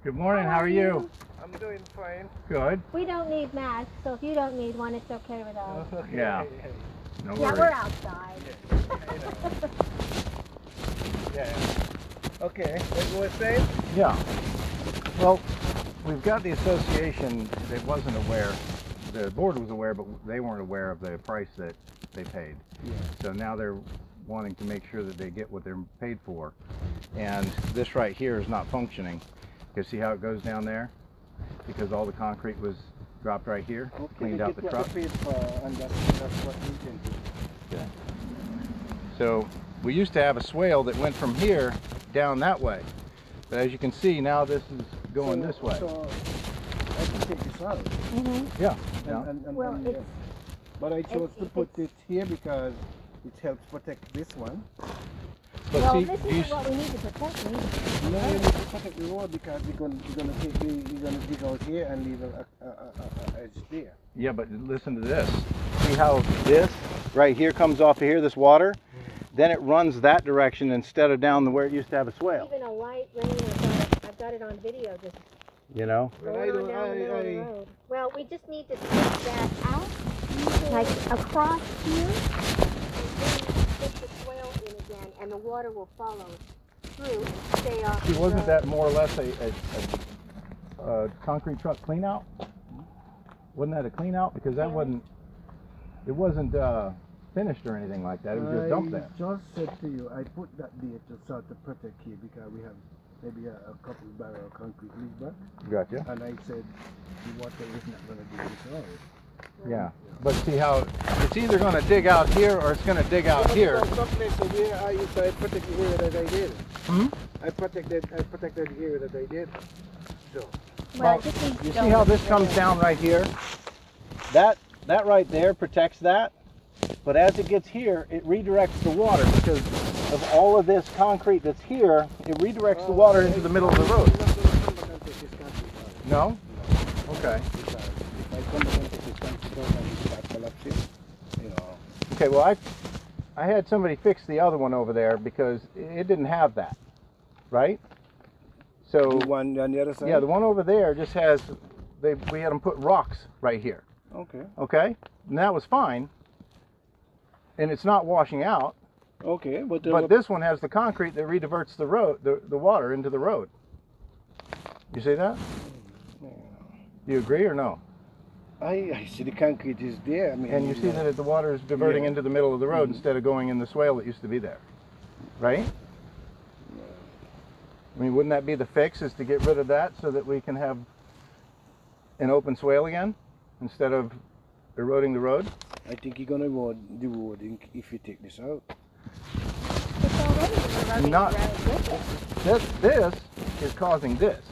Good morning. How are you? I'm doing fine. Good. We don't need masks, so if you don't need one, it's okay with us. Yeah. No Yeah, worries. we're outside. Yeah. Okay, what you were saying? Yeah. Well, we've got the association that wasn't aware. The board was aware, but they weren't aware of the price that they paid. Yeah. So now they're wanting to make sure that they get what they're paid for. And this right here is not functioning. You see how it goes down there? Because all the concrete was dropped right here, cleaned out the truck. And that's what we can do. Okay. So we used to have a swale that went from here down that way. But as you can see, now this is going this way. So I can take this out. Yeah. Well, it's, but I chose to put it here because it helps protect this one. But well, see, this isn't what we need to protect. We need to protect the No, you road. need to protect the road because you're gonna dig out here and leave a edge there. yeah, but listen to this. See how this right here comes off of here, this water? Then it runs that direction instead of down where it used to have a swale. Even a light rain, I've got it on video, just You know? going on down the middle of the road. Well, we just need to take that out, like across here, and then put the swale in again, and the water will follow through and stay off See, the wasn't road. that more or less a concrete truck clean out? Wasn't that a clean out? Because that Yeah. wasn't finished or anything like that. It was just dumped there. I just said to you, I put that there to sort of protect here because we have maybe a couple barrel of concrete leak back. Gotcha. And I said the water is not going to dig this out. Yeah. But see how it's either going to dig out here or it's going to dig out here. Some places where I used to protect the area that I did. Hmm? I protected the area that I did. So Well, it just needs to You go see how with this the comes road. down right here? That right there protects that. But as it gets here, it redirects the water because of all of this concrete that's here. It redirects the water into the middle of the road. I'm not going to come back and take this concrete out. No? Okay. Because if I come back and take this concrete out and it start collapsing, you know. Okay, well I had somebody fix the other one over there because it didn't have that. Right? So The one on the other side? yeah, the one over there just has we had them put rocks right here. Okay. Okay? And that was fine. And it's not washing out. Okay, but But this one has the concrete that rediverts the road, the water into the road. You see that? Do you agree or no? I see the concrete is there. I mean, And you see that the water is diverting Yeah. into the middle of the road instead of going in the swale that used to be there, right? I mean, wouldn't that be the fix, is to get rid of that so that we can have an open swale again instead of eroding the road? I think you're gonna erode the road if you take this out. It's already eroding Not- the road with it. This is causing this.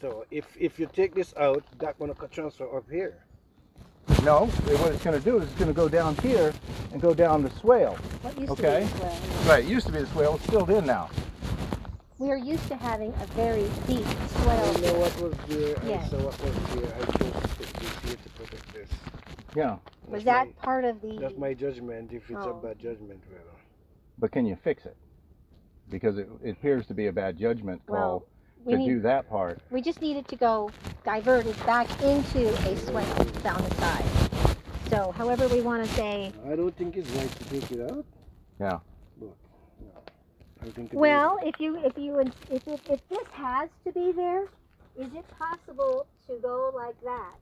So if you take this out, that's gonna transfer up here. No, what it's going to do is it's going to go down here and go down the swale. What used Okay. to be the swale. Right, it used to be the swale, it's filled in now. We are used to having a very deep I swale. know what was there. Yeah. I saw what was there. I chose to put this here to protect this. Yeah, Was That's that my- part of the... That's my judgment. If it's a Oh. bad judgment, well. but can you fix it? Because it appears to be a bad judgment call Well, we to need- do that part. We just needed to go diverted back into a swale down the side. So however we want to say, I don't think it's right to take it out. Yeah. But no, I think. well, if this has to be there, is it possible to go like that?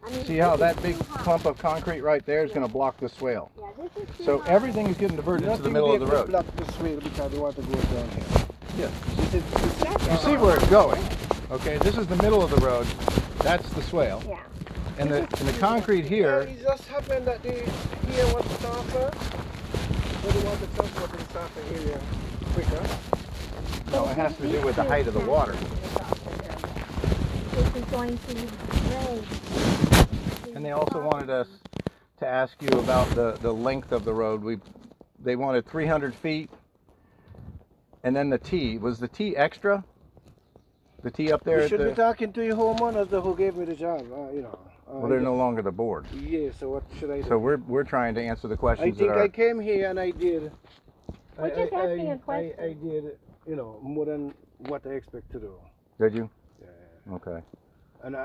I mean, See how this that is big too high. clump of concrete right there is going to block the swale. Yeah, this is too So high. everything is getting diverted into the middle of the road. Block this way because the water goes down here. Yeah. Yes, You see where it's going. Okay, this is the middle of the road. That's the swale. Yeah. And the concrete here, It just happened that the here was tougher. So the water transfer to the tougher area quicker. no, it has to do with the height of the water. This is going to rain. And they also wanted us to ask you about the length of the road. They wanted 300 feet. And then the T, was the T extra? The T up there You at should be the, talking to your homeowners who gave me the job. You know. well, they're no longer the board. Yeah. So what should I do? So we're trying to answer the I questions that think I are, came here and I did. We're just asking a question. I did, more than what I expect to do. did you? Yeah. Okay. And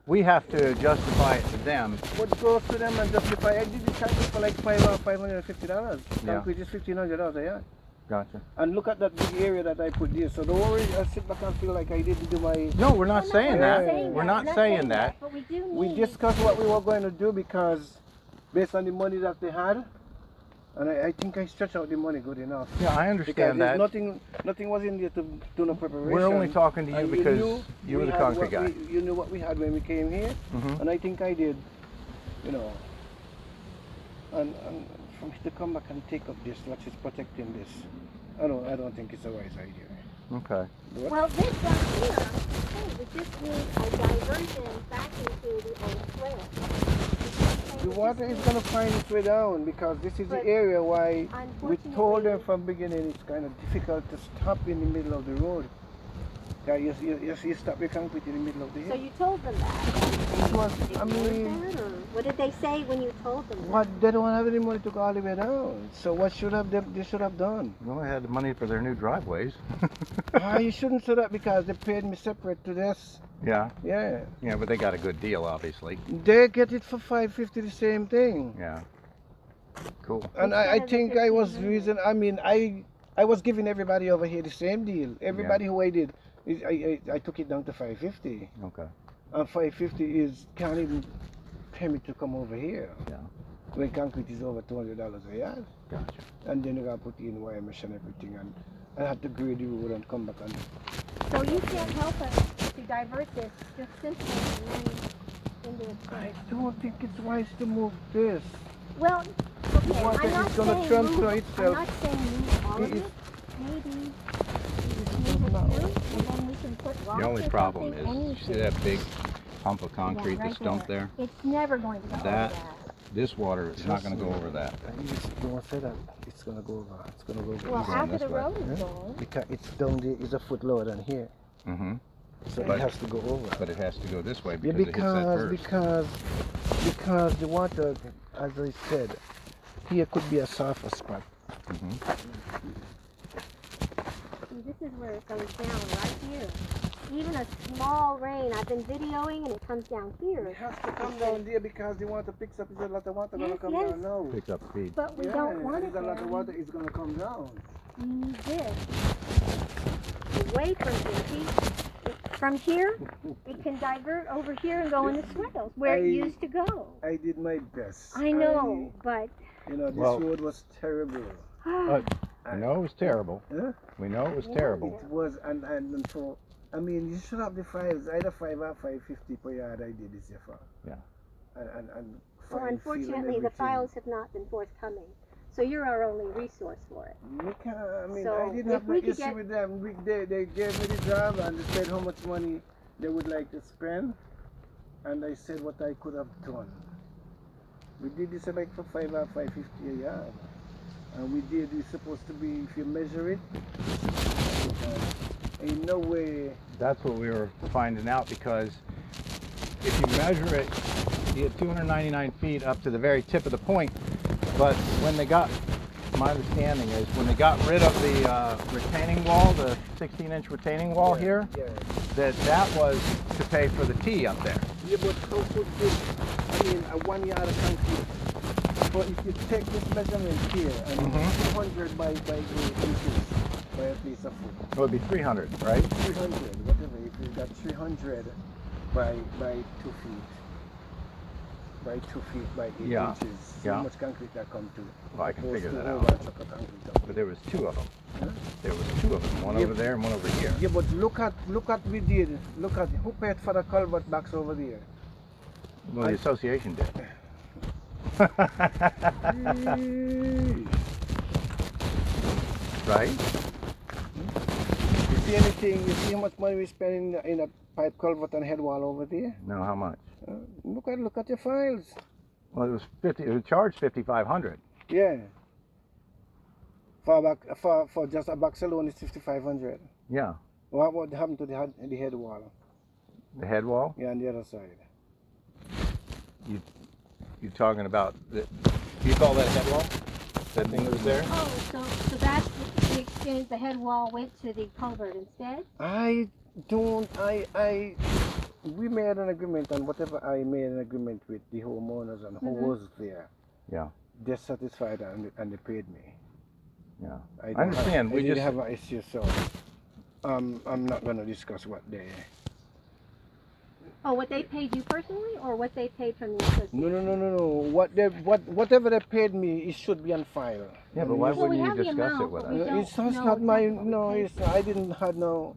We have to justify it to them. what goes to them and justify? I did this concrete for like $550. Yeah. Concrete is $1,500 a yard. Gotcha. And look at that big area that I put there. So don't worry, I sit back and feel like I didn't do my... No, we're not saying that. saying We're that. not saying that. But we do need... We discussed what we were going to do because based on the money that they had, and I think I stretched out the money good enough. Yeah, I Because understand there's that. nothing was in there to do no preparation. We're only talking to you And because knew you were we the had concrete what guy. you knew what we had when we came here, Mhm. and I think I did, and for me to come back and take up this, like it's protecting this, I don't think it's a wise idea. Okay. Well, this down here, hey, we just need a diversion back into the old swale. The water is going to find its way down because this is the But area why we told them unfortunately- from beginning it's kind of difficult to stop in the middle of the road. Yeah, you stop your concrete in the middle of the So hill. you told them that? It was, Did I you hear mean, that, or what did they say when you told them that? what, they don't have any money to go all the way down. So what they should have done? Well, they had the money for their new driveways. You shouldn't say that because they paid me separate to this. Yeah. Yeah. Yeah, but they got a good deal, obviously. They get it for $550 the same thing. Yeah. Cool. And I Instead of the think I was 1,500. reason. I mean, I was giving everybody over here the same deal. Everybody who I did, I took it down to $550. Okay. And $550 can't even pay me to come over here. Yeah. When concrete is over $200 a yard. Gotcha. And then you gotta put in wire mesh and everything, and I had to grade the road and come back and. So you can't help us to divert this just simply and then into its I place. don't think it's wise to move this. Well, okay, water I'm not is gonna saying transfer move, itself. I'm not saying move all of It it. Maybe you just move it here, and then we can put rocks The only or problem something, is, you see anything. that big hump of concrete right that's dumped there? It's never going to go That- over that. This water is not going to go over that. Don't say that. It's gonna go over. It's gonna go over. Well, going after this the way. road is Yeah. gone, Because it's down there. It's a foot lower than here, Mm-hmm. so But- it has to go over. But it has to go this way Yeah, because it hits that because first. because the water, as I said, here could be a softer spot. Mm-hmm. see, this is where it goes down, right here. Even a small rain, I've been videoing, and it comes down here. It has to come down there because the water picks up. There's a lot of water gonna Yes, come yes. down now. Picks up speed. But we don't want it There's a lot there. of water is gonna come down. We need this. Away from here. See, from here, it can divert over here and go into swales where it used to go. I did my best. I know, but This Well- road was terrible. We know it was terrible. Huh? We know it was Yeah. terrible. It was, and so, I mean, you should have the files, either 5 or 550 per yard. I did this year for. Yeah. And well, file, unfortunately, seal and the everything. files have not been forthcoming. So you're our only resource for it. I mean, So, I didn't if have no we could issue get- with them. They gave me the job and they said how much money they would like to spend, and I said what I could have done. We did this like for 5 or 550 a yard, and we did. It's supposed to be, if you measure it, in no way. That's what we were finding out because if you measure it, you get 299 feet up to the very tip of the point. But when they got, my understanding is when they got rid of the retaining wall, the 16-inch retaining wall here, Yeah. that was to pay for the T up there. Yeah, but how could this, I mean, a 1 yard of concrete, but if you take this measurement here, and Mhm. 200 by 8 inches, by at least a foot, It would be 300, right? 300, whatever, if you got 300 by 2 feet, by 2 feet by 8 Yeah, inches, yeah. how much concrete that come to? Well, I can Opposed figure to that over out. a truck of concrete up. But there was two of them. Huh? There was two of them, one Yeah. over there and one over here. Yeah, but look at we did, look at who paid for the culvert box over there. Well, the association did. Right? You see anything? You see how much money we spend in a pipe culvert and head wall over there? No, how much? Look at your files. Well, it was 50. It was charged 5,500. Yeah. For just a box alone, it's 5,500. Yeah. What happened to the head wall? The head wall. Yeah, on the other side. You're talking about the. You call that head wall? That thing that was there? Oh, so that's the exchange. The head wall went to the culvert instead. I we made an agreement, and whatever I made an agreement with the homeowners and who was there, Yeah. they're satisfied and they paid me. Yeah. I I understand. We We didn't just have an issue, so I'm not going to discuss what they. Oh, what they paid you personally, or what they paid from the association? No. Whatever they paid me, it should be on file. yeah, but why Well, we wouldn't you have the discuss it amount, with but us? we don't It's know not my exactly what we no. paid. It's I didn't have no.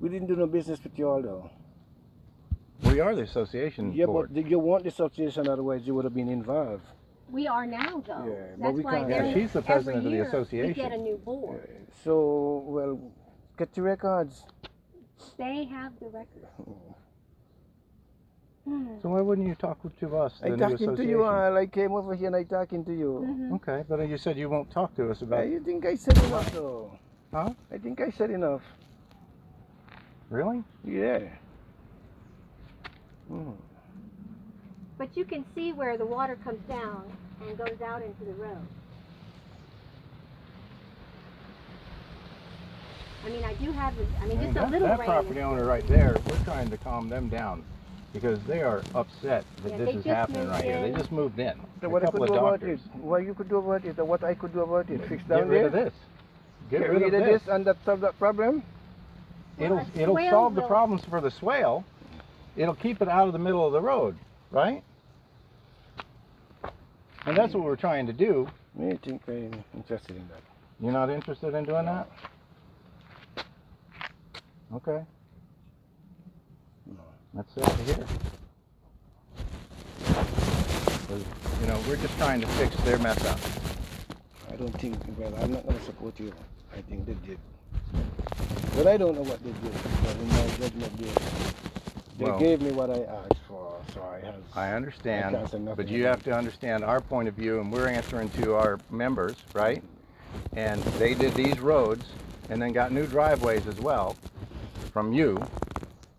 We didn't do no business with you all though. We are the association Yeah, board. but you want the association, otherwise you would have been involved. We are now, though. Yeah, but That's we why can't- Yeah, there- she's the president of every the year association. We get a new board. So well, get your records. They have the record. So why wouldn't you talk to us, the I new talking to association? you. I came over here and I talking to you. Mhm. Okay, but you said you won't talk to us about. You think I said enough though? Huh? I think I said enough. Really? Yeah. Mm. But you can see where the water comes down and goes out into the road. I mean, I do have, just a little that rain. property owner right there, we're trying to calm them down because they are upset that Yeah, this they is just happening moved right here. They in. just moved in. So A what I couple could of do about doctors. it? What you could do about it? Or what I could do about it? Fix Get down rid there. of this. Get rid of this, and that solve that problem. Well, It'll a swale solve the will- problems for the swale. It'll keep it out of the middle of the road, right? And that's what we're trying to do. I think I'm interested in that. You're not interested in doing that? Okay. No. That's it to hear. 'Cause, we're just trying to fix their mess up. I don't think. Well, I'm not going to support you. I think they did. But I don't know what they did. But in my judgment, they Well- gave me what I asked for, so I have. I understand, can't say nothing but you about have to understand our point of view, and we're answering to our members, right? And they did these roads, and then got new driveways as well from you.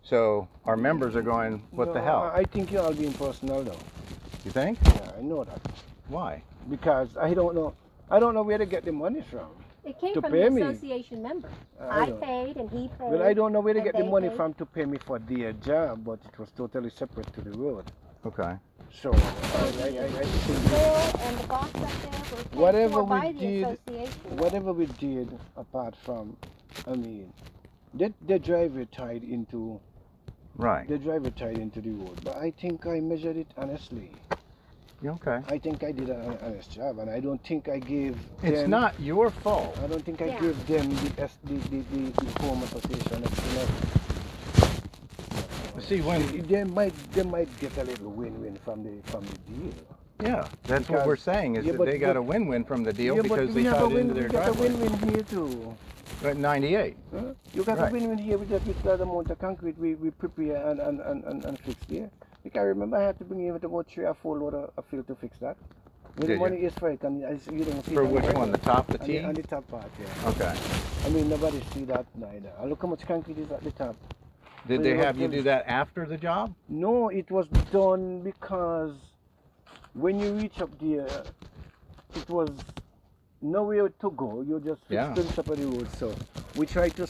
So our members are going, what the No, hell? I think you're all being personal, though. You think? Yeah, I know that Why? because I don't know. I don't know where to get the money from. It came To from pay the me. association members. I I don't- paid and he paid. Well, I don't know where to and get the they money paid. from to pay me for their job, but it was totally separate to the road. Okay. So I think Bill and the box up there were paid Whatever for we by the did- association. whatever we did, apart from, the driver tied into Right. the road. But I think I measured it honestly. You okay? I think I did an honest job, and I don't think I gave them. It's not your fault. I don't think I Yeah. gave them the home association. See, when They might get a little win-win from the deal. yeah, that's what Because- we're saying is yeah, that but- they got but- a win-win from the deal Yeah, because but they we have a tied it win. into We their got a driveway. win-win here too. At 98. Huh? You got Right. a win-win here with that amount of concrete we prepare and fix there. You can remember I had to bring in about 3 or 4 load of fill to fix that. When Did the you? money is for it, and you don't see For it on which the one? The top, the T? on the top part, yeah. Okay. I mean, nobody see that neither. And look how much concrete is at the top. Did Well, they it was have you good. do that after the job? No, it was done because when you reach up there, it was nowhere to go. You just fix Yeah. the top of the road. So we try to,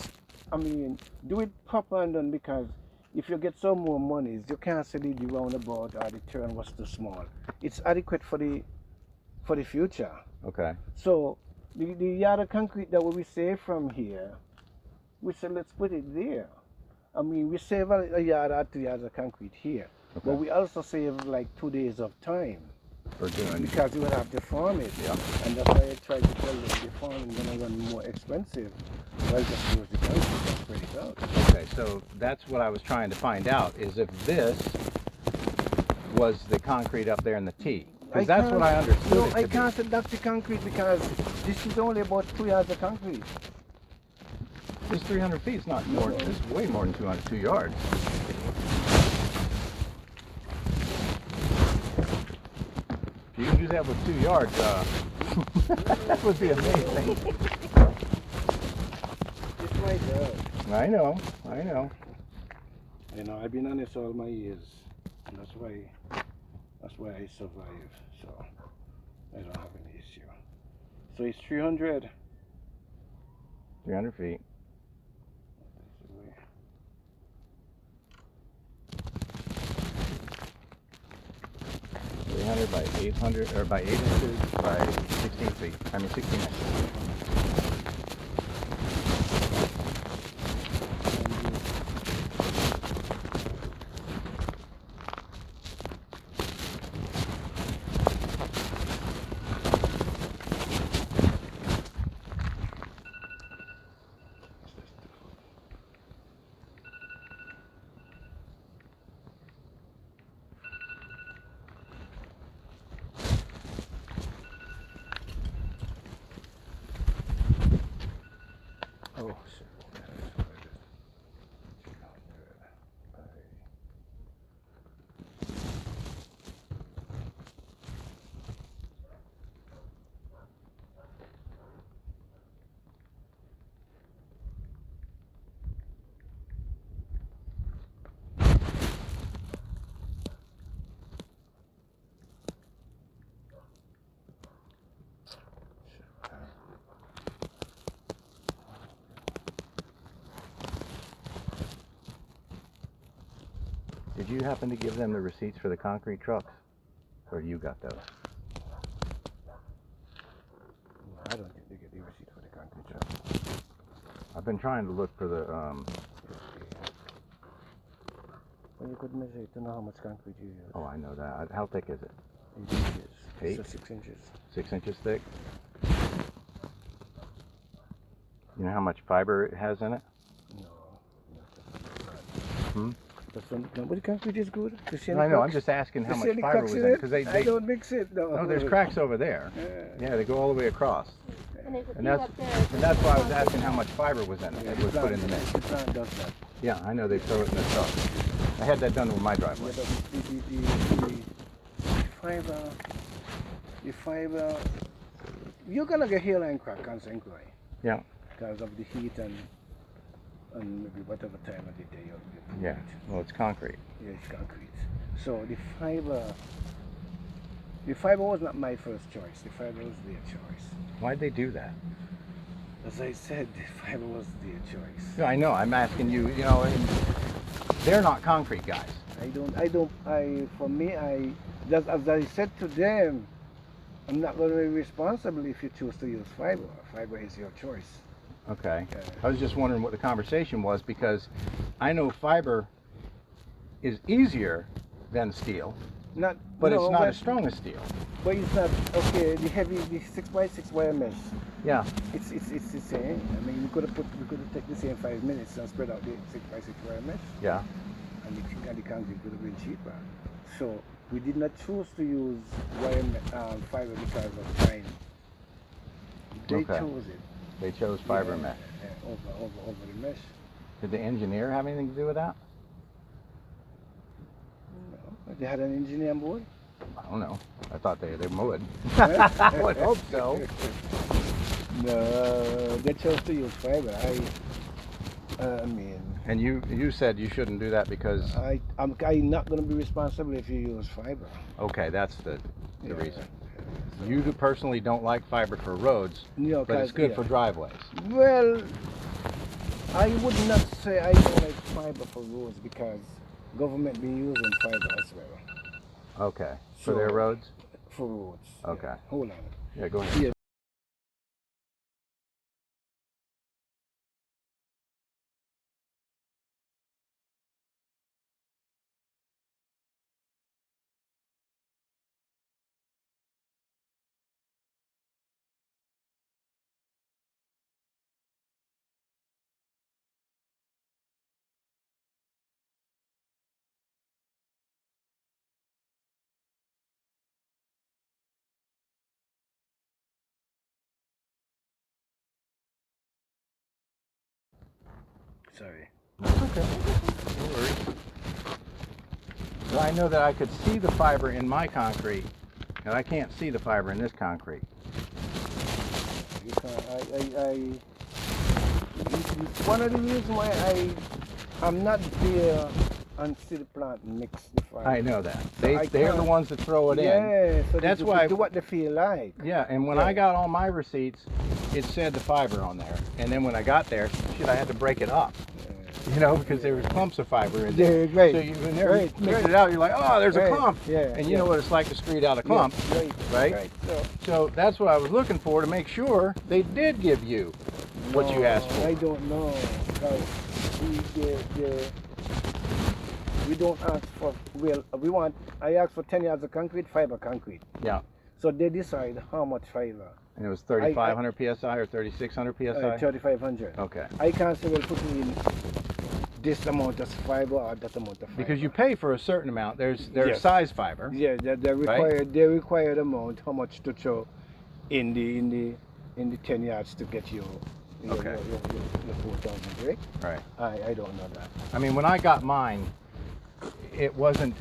do it proper and done because if you get some more monies, you can't say the roundabout or the turn was too small. It's adequate for the future. Okay. So the yard of concrete that we save from here, we said let's put it there. We save a yard or 2 yards of concrete here, Okay. but we also save like 2 days of time For doing. because we would have to farm it. Yeah. And that's why I try to tell them the farming is gonna run more expensive. Well, just use the concrete and spread it out. Okay, so that's what I was trying to find out is if this was the concrete up there in the T. Because that's what I understood. No, it I to be. can't say that's the concrete because this is only about 2 yards of concrete. This 300 feet is not more. It's way more than 202 yards. If you can do that with 2 yards, that would be amazing. It's my job. I know. I know. I've been honest all my years, and that's why I survive. So I don't have any issue. So it's 300. 300 feet. 800 by 800, or by 8 inches by 16 feet. I mean 16 inches. Oh, shit. Did you happen to give them the receipts for the concrete trucks? Or you got those? I don't think they get the receipt for the concrete truck. I've been trying to look for the, Well, you could measure it to know how much concrete you use. oh, I know that. How thick is it? 8 inches. 8? So 6 inches. 6 inches thick? You know how much fiber it has in it? No. Hmm? But the concrete is good. I know, I'm just asking how much fiber was in it. Because I don't mix it, no. no, there's cracks over there. Yeah, they go all the way across. And there's a And few that's, up there. and that's why I was asking how much fiber was in it. Yeah, It was put in the mix. The plant does that. Yeah, I know they throw it in the truck. I had that done with my driveway. Yeah, but the fiber, you're gonna get hairline crack constantly. Yeah. Because of the heat and maybe whatever time of the day you put Yeah, it. well, it's concrete. Yeah, it's concrete. So the fiber was not my first choice. The fiber was their choice. Why'd they do that? As I said, the fiber was their choice. No, I know, I'm asking you, you know, and they're not concrete guys. For me, just as I said to them, I'm not going to be responsible if you choose to use fiber. Fiber is your choice. Okay. Yeah. I was just wondering what the conversation was because I know fiber is easier than steel, but it's not as strong as steel. But it's not, okay, the 6x6 wire mesh, Yeah. it's the same. I mean, we could have taken the same 5 minutes and spread out the 6x6 wire mesh, Yeah. and the concrete could have been cheaper. So we did not choose to use fiber because of time. They Okay. chose it. They chose fiber mesh. Over the mesh. Did the engineer have anything to do with that? No. They had an engineer on board? I don't know. I thought they would. I would hope so. No, they chose to use fiber. I mean, And you said you shouldn't do that because, I'm not going to be responsible if you use fiber. okay, that's the Yeah. reason. You personally don't like fiber for roads, No, but it's good for driveways. Well, I would not say I don't like fiber for roads because government been using fiber as well Okay. For their roads? for roads. Okay. Yeah. Hold on. Yeah, go ahead. Yeah. Sorry. That's okay. No worries. Well, I know that I could see the fiber in my concrete, and I can't see the fiber in this concrete. You can't, one of the reasons why I'm not there and see the plant mix the fiber. I know that. I They're the can't- ones that throw it in. Yeah, so That's they why- do what they feel like. Yeah, and when Yeah. I got all my receipts, it said the fiber on there. And then when I got there, shit, I had to break it up. You know, because there was clumps of fiber in there. Yeah, right. So you in there Right, mixed right. it out, you're like, oh, there's a Right, clump. yeah, And you know yeah. what it's like to screed out a clump, Yeah, right? So that's what I was looking for, to make sure they did give you what you asked for. I don't know, because we don't ask for, well, I asked for 10 yards of concrete, fiber concrete. Yeah. So they decide how much fiber. And it was 3,500 psi or 3,600 psi? 3,500. Okay. I can't say, well, put me in this amount of fiber or that amount of fiber. Because you pay for a certain amount. There's Yes. size fiber. Yeah, the required amount, how much to throw in the 10 yards to get your Okay. your 4,000 brick. Right. I don't know that. I mean, when I got mine, it wasn't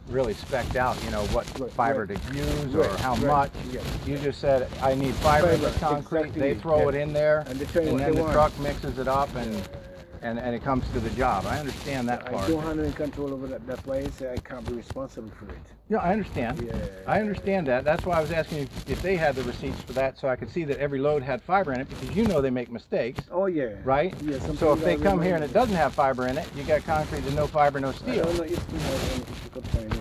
really specced out, you know, what Right, fiber right. to use Right, or how right, much. yeah. You just said, I need fiber in the Fiber, concrete. exactly, They throw it yeah. in there, And they tell you and what then they the want. truck mixes it up, and it comes to the job. I understand that I part. don't have any control over that. That's why I say I can't be responsible for it. Yeah, I understand. Yeah. I understand that. That's why I was asking if they had the receipts for that, so I could see that every load had fiber in it, because you know they make mistakes, Oh yeah. right? Yeah. So if they come here and it doesn't have fiber in it, you got concrete and no fiber, no I steel. don't know if you could find any.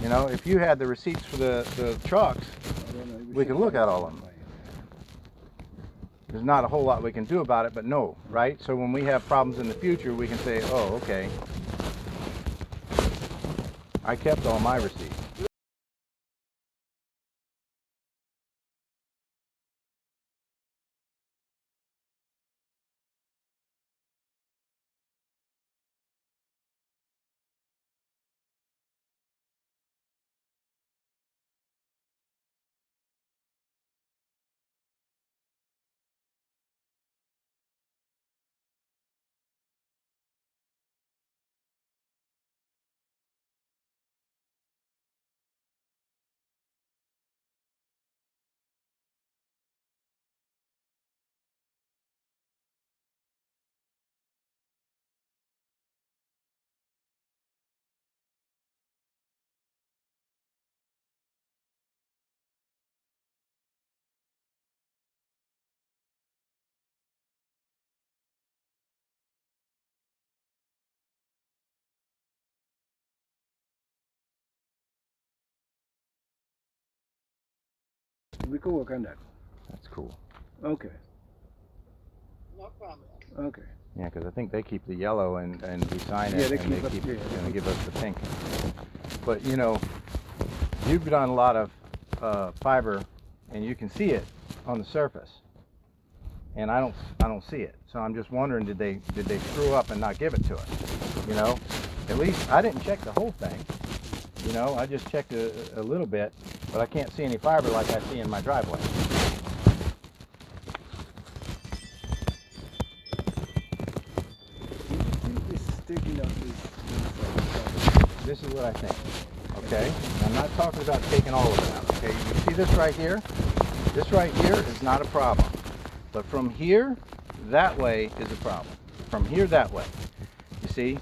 You know, if you had the receipts for the trucks, I don't know. we could look at all of them. There's not a whole lot we can do about it, but no, right? So when we have problems in the future, we can say, oh, okay. I kept all my receipts. We could work on that. That's cool. Okay. No problem. Okay. Yeah, because I think they keep the yellow and we sign it, Yeah, they and keep they us- keep yeah. going to give us the pink. But you know, you've done a lot of fiber, and you can see it on the surface, and I don't see it. So I'm just wondering, did they screw up and not give it to us? You know, at least I didn't check the whole thing. You know, I just checked a little bit, but I can't see any fiber like I see in my driveway. This is taking out this. This is what I think, okay? I'm not talking about taking all of it out, okay? You see this right here? This right here is not a problem. But from here, that way is a problem. From here, that way. You see?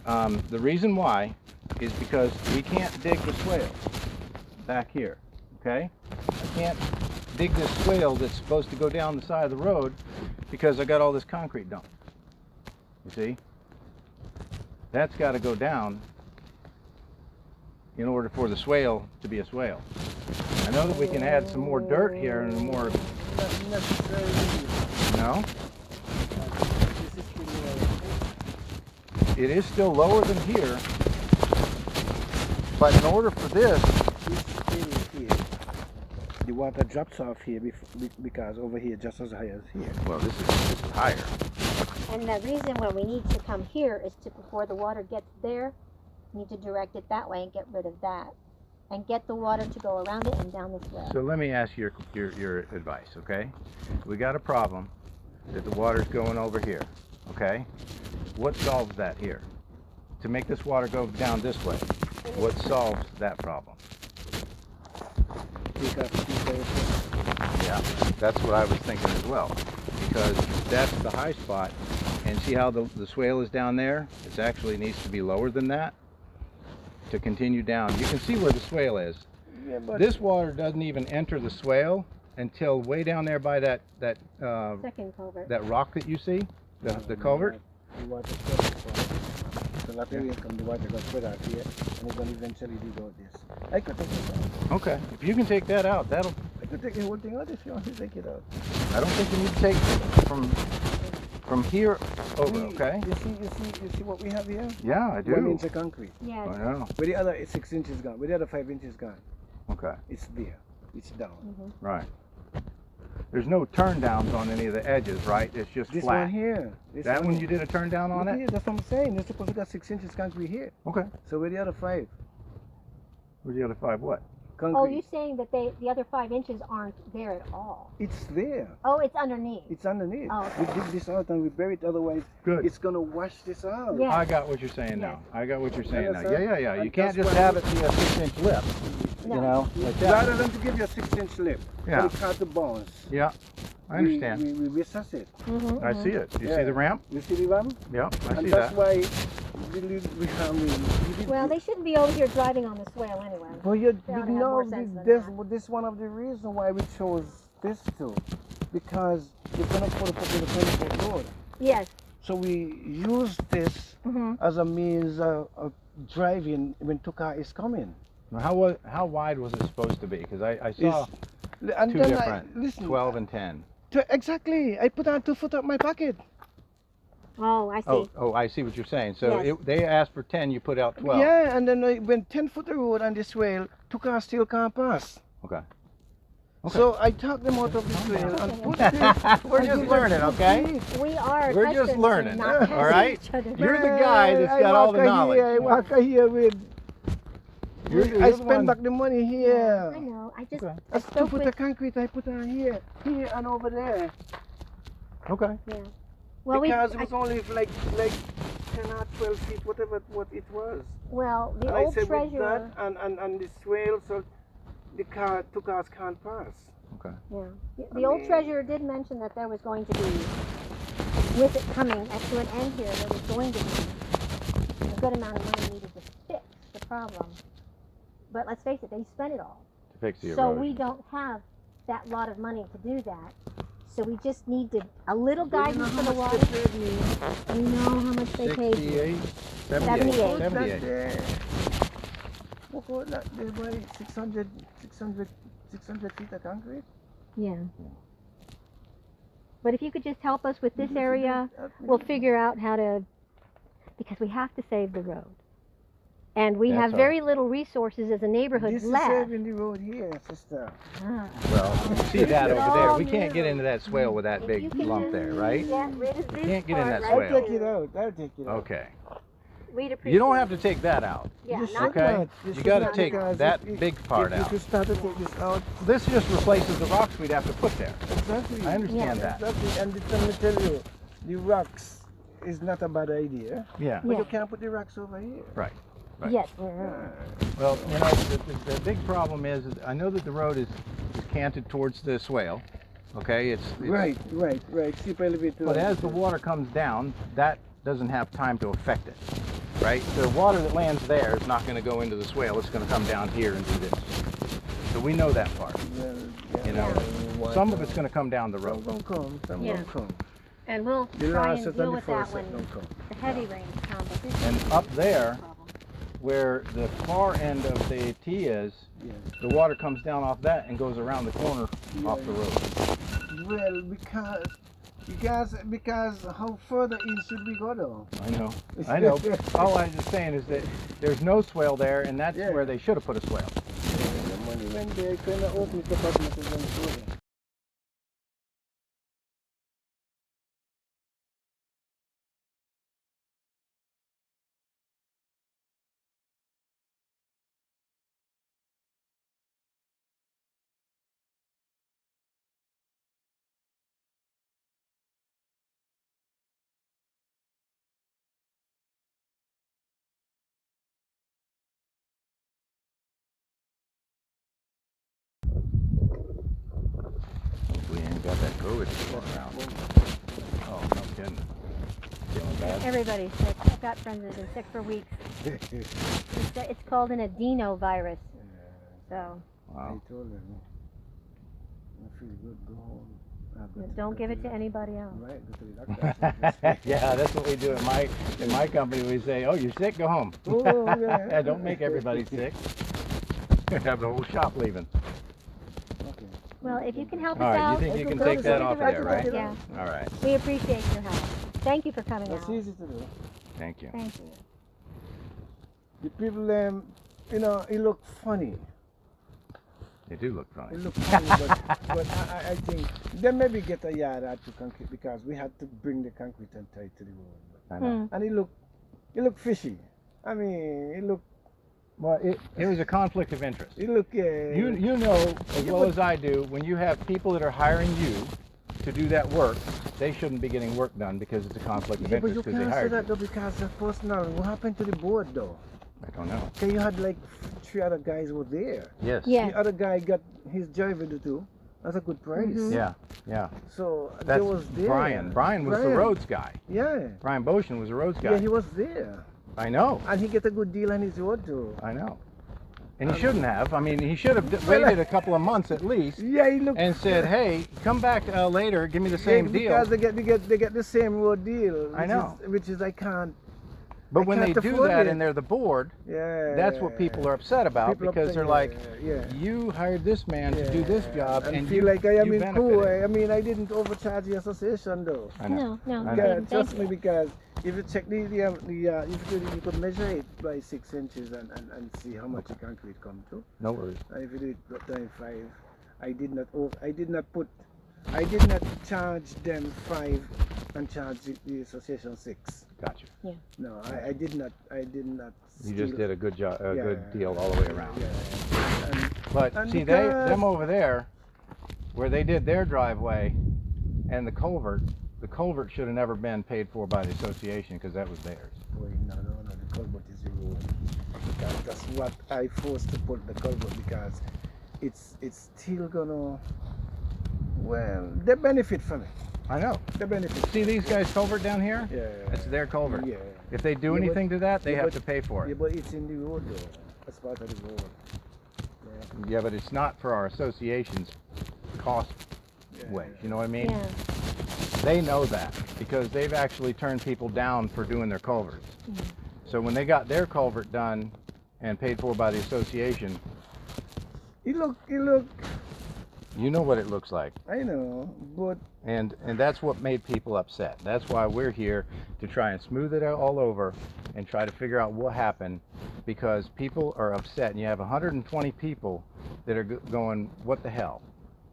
The reason why is because we can't dig the swale back here, okay? I can't dig this swale that's supposed to go down the side of the road because I got all this concrete dumped. You see? That's got to go down in order for the swale to be a swale. I know that we can add some more dirt here and more, Not necessarily. no? This is pretty low. It is still lower than here, but in order for this, This thing here, the water drops off here because over here just as high as here. well, this is higher. And the reason why we need to come here is to, before the water gets there, we need to direct it that way and get rid of that. And get the water to go around it and down this way. So let me ask you your advice, okay? We got a problem that the water's going over here, okay? What solves that here? To make this water go down this way, what solves that problem? Yeah, that's what I was thinking as well, because that's the high spot, and see how the swale is down there? It actually needs to be lower than that to continue down. You can see where the swale is. Yeah, but This water doesn't even enter the swale until way down there by that Second culvert. rock that you see, the culvert. the water spread out from. So that area come, the water got spread out here, and it's gonna eventually dig out this. I could take it out. Okay. If you can take that out, that'll. I could take the whole thing out if you want to take it out. I don't think you need to take from here over. Okay. You see what we have here? Yeah, I do. 1 inch of concrete. Yes. I know. Where the other 6 inches gone? Where the other 5 inches gone? Okay. It's there. It's down. Right. There's no turn downs on any of the edges, right? It's just This flat. one here. This That one you did a turn down on Yeah, it? that's what I'm saying. You're supposed to got 6 inches concrete here. Okay. So where the other 5? Where's the other 5 what? Concrete. Oh, you're saying that the other 5 inches aren't there at all? It's there. Oh, it's underneath. It's underneath. Oh, okay. We dig this out and we bury it. Otherwise, Good. it's gonna wash this out. Yeah. I got what you're saying now. I got what you're saying now. understand? Yeah. You And can't that's just why have it be a 6-inch lip. No. You know, like that. Rather than to give you a 6-inch lip, Yeah. we cut the bones. Yeah. I understand. We recess it. I see it. You see Yeah. the ramp? You see the one? Yep. I And see that's that. why Well, they shouldn't be over here driving on the swale anyway. Well, you They ought to have know, more sense than this one of the reasons why we chose this too, because we're gonna put up in the 24 road. Yes. So we use this as a means of driving when two car is coming. Now, how wide was it supposed to be? Because I saw And two then different, listen, 12 and 10. Exactly. I put on 2 foot up my pocket. Oh, I see. Oh, I see what you're saying. So Yes. they asked for 10, you put out 12. Yeah, and then I went 10 foot of road on this rail, two cars still can't pass. Okay. So I took them out of this rail and put it. We're just learning, okay? We are. We're just accustomed to learning, not all passing right? each other. You're the guy that's got all the knowledge. I walk here with. You're I the spend one- back the money I here. know. I just. Okay. I That's 2 spoke foot with. of concrete I put on here, and over there. Okay. Yeah. Well, Because it was only like 10 or 12 feet, whatever what it was. well, the And I old said with treasurer. that and this rail, so the two cars can't pass. Okay. Yeah. The old treasurer did mention that there was going to be, with it coming to an end here, there was going to be a good amount of money needed to fix the problem. But let's face it, they spent it all. To fix the So erosion. we don't have that lot of money to do that. So we just need a little guidance for the water. We know how much they paid you. 78. 78. 78. What was that? They were 600 feet of concrete? Yeah. But if you could just help us with this area, we'll figure out how to, because we have to save the road. And we That's have all very little resources as a neighborhood This is left. saving the road here, sister. Ah. Well, you see that over there. We can't get new. into that swale with that If big you can lump just there, right? Get rid of this can't get in part that I'll right swale. take it out. I'll take it out. Okay. We'd appreciate You don't have it. to take that out. Yeah, You should not Okay. not. You should got to not, take because that if- big part if out. you start to take this out, This just replaces the rocks we'd have to put there. exactly. I understand that. Exactly. And let me tell you, the rocks is not a bad idea. Yeah. But Yeah. you can't put the rocks over here. Right. Right. Yes. Well, you know, the big problem is I know that the road is canted towards the swale. Okay. It's Right. Steep elevator. But as the water comes down, that doesn't have time to affect it, right? The water that lands there is not going to go into the swale. It's going to come down here and do this. So we know that part. Well, You know, some of it's going to come down the Some road. don't come. Some Yeah. don't come. And we'll The try last and set deal and the with that first when set don't come. the heavy rains come. But this And is up a there, problem. where the far end of the T is, Yeah. the water comes down off that and goes around the corner off the road. Well, because how further in should we go though? I know. All I'm just saying is that there's no swale there, and that's Yeah. where they should have put a swale. The money went there, kind of open the apartment and went through there. We ain't got that COVID going around. Oh, no kidding. Feeling bad? Everybody's sick. I've got friends that have been sick for weeks. It's called an adenovirus. So Wow. I told them, I feel good, go home. Don't give it to anybody else. Right, go to the doctor. Yeah, that's what we do in my company. We say, "Oh, you're sick, go home." Oh, yeah. Don't make everybody sick. Have the whole shop leaving. Okay. Well, if you can help All us right, you out, think you I can can take go that to off of the there, doctor, right? yeah, All right. we appreciate your help. Thank you for coming That's out. easy to do. Thank you. Thank you. The people, you know, it look funny. They do look funny. It look funny, but I think they maybe get a yard or two concrete because we had to bring the concrete and tie it to the road. I know. And it look fishy. I mean, it look, Well, it was a conflict of interest. yeah. You know as Yeah, well but- as I do, when you have people that are hiring you to do that work, they shouldn't be getting work done because it's a conflict of Yeah, but interest you because they can't say hired that you. though because the personal. What happened to the board though? I don't know. Okay, you had like 3 other guys were there. Yes. Yeah. The other guy got his driver to do. That's a good price. Mhm. Yeah. So That's there was there. Brian. Brian was the roads guy. Yeah. Brian Boshin was the roads guy. Yeah, he was there. I know. And he get a good deal on his road too. I know. And he shouldn't have. I mean, he should have waited a couple of months at least Yeah, he looked and said, "Hey, come back later. Give me the same deal." because they get the same road deal. I know. Which is I can't. But I when they can't do afford that it. and they're the board, Yeah. that's what people are upset about People because upset, they're like, yeah. "You hired this man to do this job, and and feel you like I am you in cool. benefited." I mean, I didn't overcharge the association though. I know. No, I know. you Yeah, didn't. trust Thank me you. because if you check you could measure it by 6 inches and see how much the concrete come to. No worries. And if you do it times 5, I did not charge them 5 and charge the association 6. Gotcha. No, I did not. You just steal- did a good job, a Yeah. good deal all the way around. Yeah. And But And see, because- them over there, where they did their driveway and the culvert should have never been paid for by the association because that was theirs. wait, no, the culvert is the road. Because that's what I forced to put the culvert because it's still gonna. Well, they benefit from it. I know. They benefit. See these guys culvert down here? Yeah. It's their culvert. Yeah. If they do Yeah, but- anything to that, they yeah, have but- to pay for Yeah, it. but it's in the road though. That's part of the road. Yeah. Yeah, but it's not for our association's cost Yeah. way. You know what I mean? Yeah. They know that because they've actually turned people down for doing their culverts. So when they got their culvert done and paid for by the association, It look. you know what it looks like. I know, but And that's what made people upset. That's why we're here to try and smooth it all over and try to figure out what happened because people are upset and you have 120 people that are going, what the hell?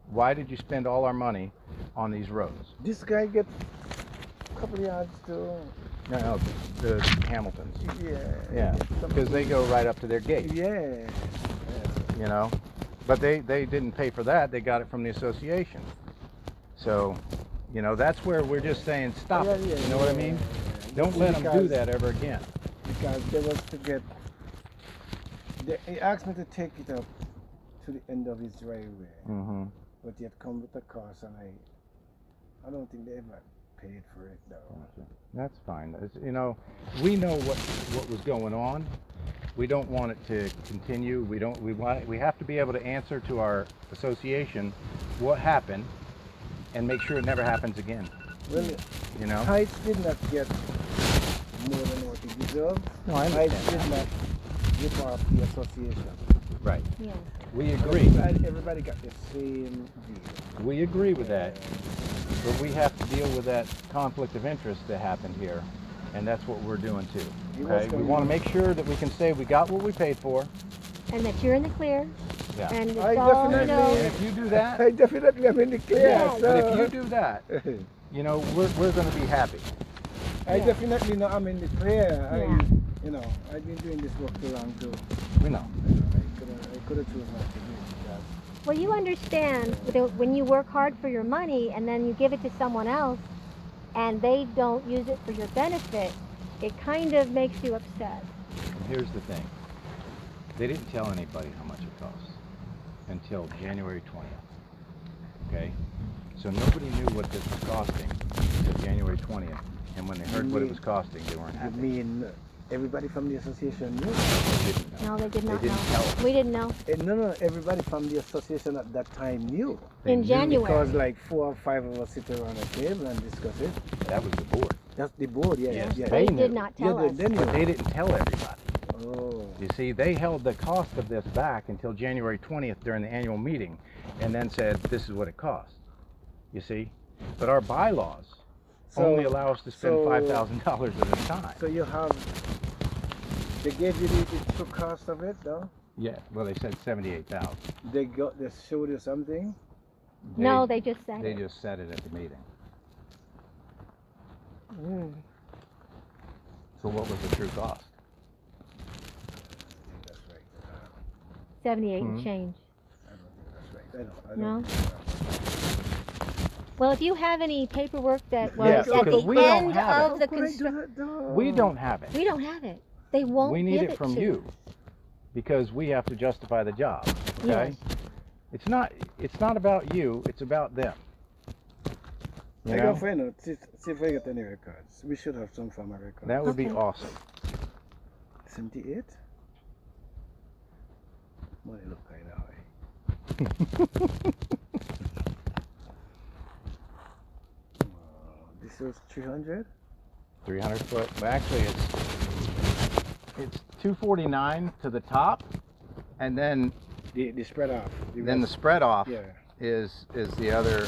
Why did you spend all our money on these roads? this guy get a couple yards too. No, the Hamiltons. Yeah. Yeah, Some- because they go right up to their gate, Yeah. you know? But they didn't pay for that. They got it from the association. So, you know, that's where we're just saying, stop it. You know what I mean? Don't let them do Because- that ever again. Because they was to get. He asked me to take it up to the end of his driveway, Mm-hmm. but he had come with a cost, and I don't think they ever paid for it though. That's fine. You know, we know what was going on. We don't want it to continue. We have to be able to answer to our association what happened and make sure it never happens again. Well, You know? Heights did not get more than what he deserved. No, I Heights understand did not rip off the association. Right. Yeah. We agree. Everybody got the same deal. We agree with that. But we have to deal with that conflict of interest that happened here. And that's what we're doing too. He was Okay? We gonna want to be- make sure that we can say we got what we paid for. And that you're in the clear, Yeah. and it's I all, you And know, if you do that, I definitely am in the clear. Yeah, but so- if you do that, you know, we're going to be happy. I Yeah. definitely know I'm in the clear. Yeah. I've been doing this work too long too. We know. I could have chosen not to do it. well, you understand that when you work hard for your money and then you give it to someone else and they don't use it for your benefit, it kind of makes you upset. And here's the thing. They didn't tell anybody how much it cost until January 20th. Okay? So nobody knew what this was costing until January 20th. And when they heard what it was costing, they weren't You happy. mean Everybody from the association knew. They didn't know. No, they did not They didn't know. tell us. We didn't know. No, everybody from the association at that time knew. They In knew. January. Because like 4 or 5 of us sit around a table and discuss it. That was the board. That's the board, yeah. Yes, yeah. They They did knew. not tell Yeah, us. they knew. But they didn't tell everybody. Oh. You see, they held the cost of this back until January 20th during the annual meeting and then said, this is what it costs. You see? But our bylaws only allow us to spend $5,000 at a time. So you have, they gave you the true cost of it, though? Yeah, well, they said 78,000. They showed you something? No, they just said They it. just said it at the meeting. Mm. So what was the true cost? That's right. 78 Mhm. and change. I don't think that's right. I don't No? think Well, if you have any paperwork that was Yeah, at because the we don't end have of that's the right. How could I do construction, that, though? We don't have it. we don't have it. They won't We need give it from to you us. because we have to justify the job. Okay? Yes. It's not about you, it's about them. You I know? can find out. See if I get any records. We should have some form of record. That would be Okay. awesome. 78? Money look kind of high. This was 300? 300 foot. Well, actually, it's 249 to the top, and then The spread off. the spread off Yeah. is the other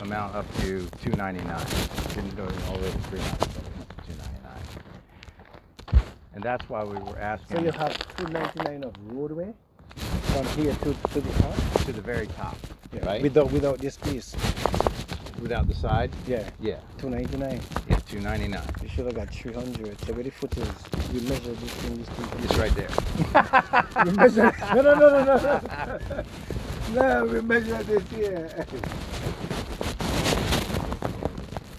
amount up to 299. Didn't go all the way to 300, but it went to 299. And that's why we were asking So you have 299 of roadway from here to the top? to the very top, Yeah. right? Without this piece? Without the side. Yeah. Yeah, 299. yeah, 299. You should have got 300. So where the foot is? We measure this thing. It's right there. We measure. No. No, we measure this here.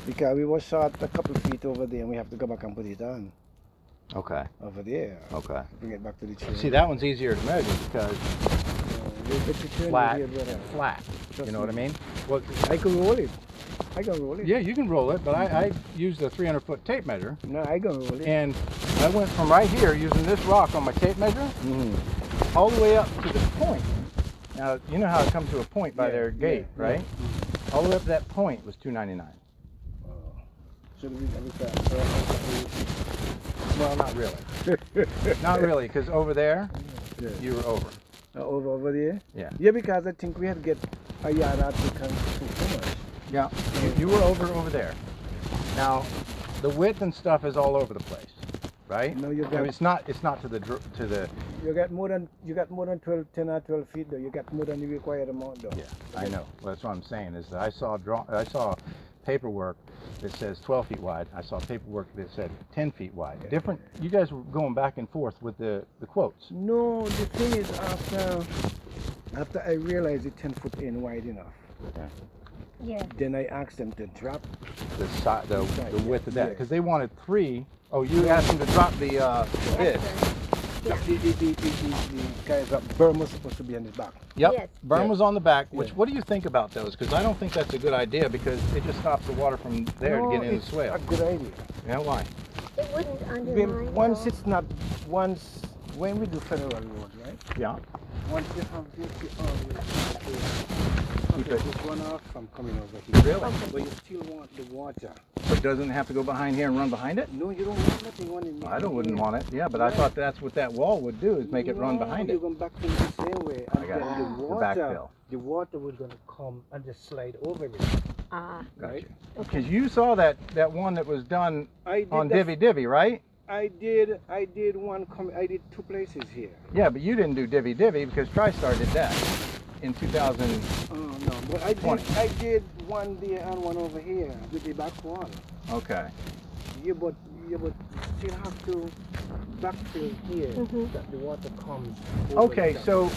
Because we were short a couple feet over there and we have to go back and put it on Okay. over there. Okay. Bring it back to the chain. See, that one's easier to measure because We'll get the chain flat, here, brother. flat. You know what I mean? Well, I can roll it. I can roll it. yeah, you can roll it, but I used a 300-foot tape measure, No, I can roll it. and I went from right here using this rock on my tape measure all the way up to this point. Now, you know how it comes to a point by Yeah, their gate, yeah, right? All the way up to that point was 299. Should we Well, not really. Not really, because over there, Yeah. you were over. Over there? Yeah. Yeah, because I think we had to get a yard out because it's too much. Yeah, you were over there. Now, the width and stuff is all over the place, right? No, you I got mean, it's not to the. you got more than 10 or 12 feet though. You got more than the required amount though. Yeah, I know. Well, that's what I'm saying is that I saw paperwork that says 12 feet wide. I saw paperwork that said 10 feet wide. Yeah. Different. You guys were going back and forth with the quotes. No, the thing is after I realized the 10 foot ain't wide enough, Yeah. then I asked them to drop. The side, the width of that, Yeah. because they wanted 3. Oh, you asked them to drop the bid. The guys up berm was supposed to be on the back. Yep. Yes. Berm Yeah. was on the back. Which, Yeah. what do you think about those? Because I don't think that's a good idea because it just stops the water from there No, to get in the it's swale. a good idea. You know why? It wouldn't undermine. Once though. it's not, once when we do federal roads, right? Yeah. Once you have this, Keep okay, it. this runoff from coming over here. Really? But you still want the water. But doesn't it have to go behind here and run behind it? No, you don't want nothing running. Wouldn't want it. Yeah, but I thought that's what that wall would do is make it run behind You're it. going back to the same way. I got then it. the The water, backfill. the water was going to come and just slide over it. Ah, Gotcha. Because you saw that one that was done I did on that- Divvy Divvy, right? I did one. I did 2 places here. Yeah, but you didn't do Divvy Divvy because TriStar did that in 2000. Oh no, but I did one there and one over here with the back wall. Okay. Yeah, but still have to backfill here Mhm. that the water comes. Okay, so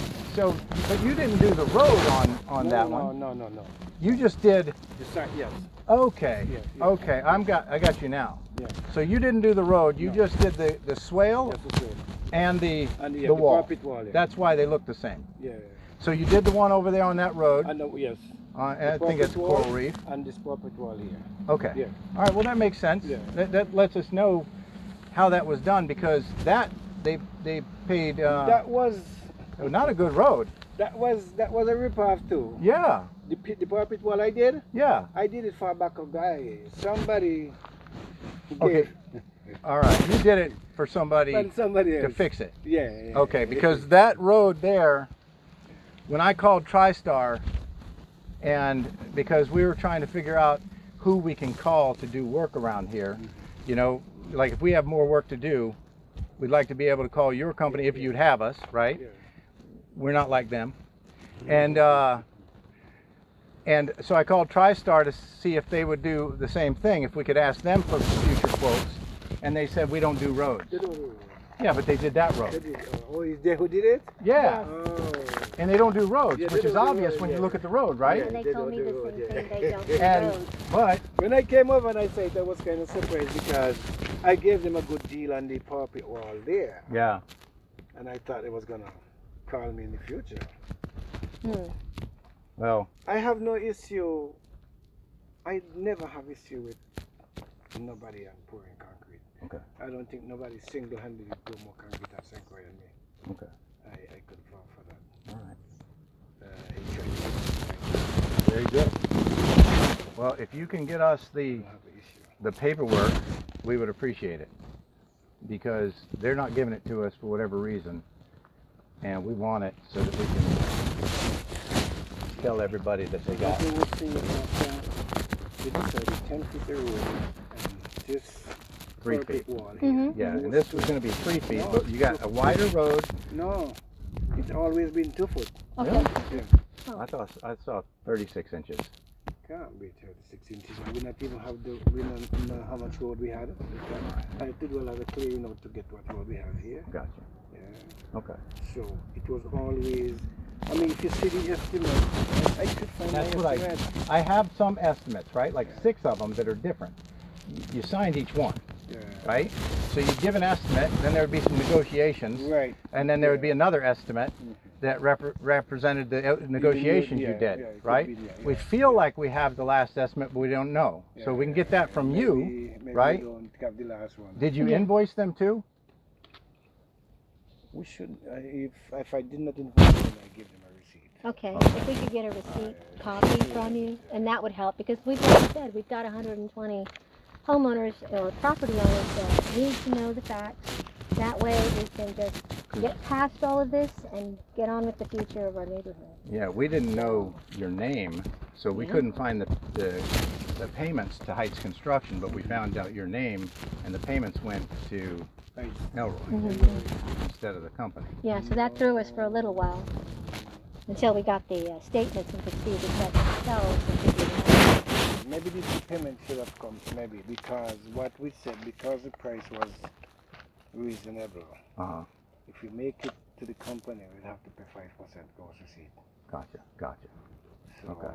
but you didn't do the road on that one. No. You just did. The side, yes. Okay. Yeah, yeah. Okay, I got you now. Yeah. So you didn't do the road. You No. just did the swale That's the same. and the And the wall. carpet wall. Yeah. That's why they look the same. Yeah. So you did the one over there on that road. And yes. I think it's carpet wall Coral Reef. And this carpet wall here. Okay. Yeah. All right. Well, that makes sense. Yeah. That lets us know how that was done, because that they paid That was not a good road. that was a ripoff too. Yeah, The power pit wall I did yeah. it for a backup guy. Somebody Okay. All right, you did it for somebody somebody to else. fix it. Yeah. Okay, because that road there, when I called TriStar, and because we were trying to figure out who we can call to do work around here, you know, like if we have more work to do, we'd like to be able to call your company if you'd have us, right? Yeah. We're not like them. And so I called TriStar to see if they would do the same thing, if we could ask them for future quotes. And they said, we don't do roads. They don't do Yeah, but they did that They road. did. Oh, is there who did it? Yeah, Oh. and they don't do roads, Yeah, they which is don't do obvious roads, when you yeah. look at the road, right? Yeah. And they They told don't me do the road, same yeah. thing. They don't do And roads. but When I came over and I said I was kind of surprised because I gave them a good deal on the power pit wall there, yeah, and I thought they was gonna call me in the future. well, I have no issue. I never have issue with nobody on pouring concrete. okay, I don't think nobody single-handedly pour more concrete at St. Croix than me. okay, I could vouch for that. all right, He tried to very good. Well, if you can get us I don't have an issue. the paperwork, we would appreciate it, because they're not giving it to us for whatever reason, and we want it so that we can tell everybody that they got What it. they were saying about this is 10 feet of road and this 3 power pit feet. wall here. Mhm. Yeah, and this was going to be 3 feet, No, but you got a wider road. No, it's always been 2 foot. Okay. Really? Yeah. I saw 36 inches. Can't be 36 inches. We not even have we don't know how much road we had. I did a lot of clearing out to get what road we have here. Gotcha. Yeah. Okay. So it was always. I mean, if you see the estimate, I could find That's my what estimate. I have some estimates, right? Like 6 of them that are different. You signed each one, Yeah. right? So you give an estimate, then there would be some negotiations, Right. and then there would be another estimate that represented the negotiations you yeah, did, yeah, it could right? be, yeah, We yeah. feel like we have the last estimate, but we don't know. So we can get that from you, Maybe right? We don't have the last one. Did you Yeah. invoice them too? We should. If I did not invoice them, I give them a receipt. Okay, if we could get a receipt copy from you, and that would help, because we've, like I said, we've got 120 homeowners or property owners that need to know the facts. That way we can just get past all of this and get on with the future of our neighborhood. Yeah, we didn't know your name, so we Yeah. couldn't find the payments to Heights Construction, but we found out your name, and the payments went to Right. Elroy Mhm. instead of the company. Yeah, so that threw us for a little while, until we got the statements and could see the checks themselves and figured it out. Maybe this payment should have come. Maybe because what we said, because the price was reasonable. Uh-huh. If we make it to the company, we'll have to pay 5% gross receipt. Gotcha. So Okay.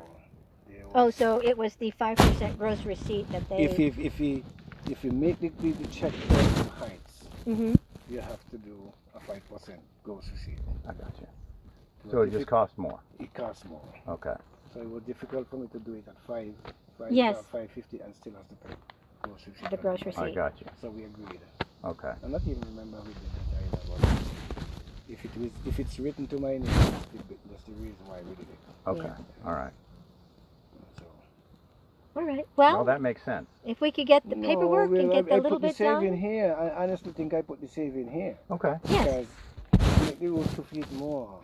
there was- Oh, so it was the 5% gross receipt that they... If you make the check from Heights, Mhm. you have to do a 5% gross receipt. I gotcha. So it just costs more. It costs more. Okay. So it was difficult for me to do it at 5 Yes. 550 and still have to pay gross receipt. The gross I receipt. gotcha. So we agreed. Okay. I not even remember who did it. I know what. If it's written to my name, that's the reason why we did it. Okay. Yeah. All right. So. All right, Well, well, that makes sense. if we could get the paperwork and get the I little put the bit save in done. here. I honestly think I put the save in here Okay. Yes. because make the road 2 feet more.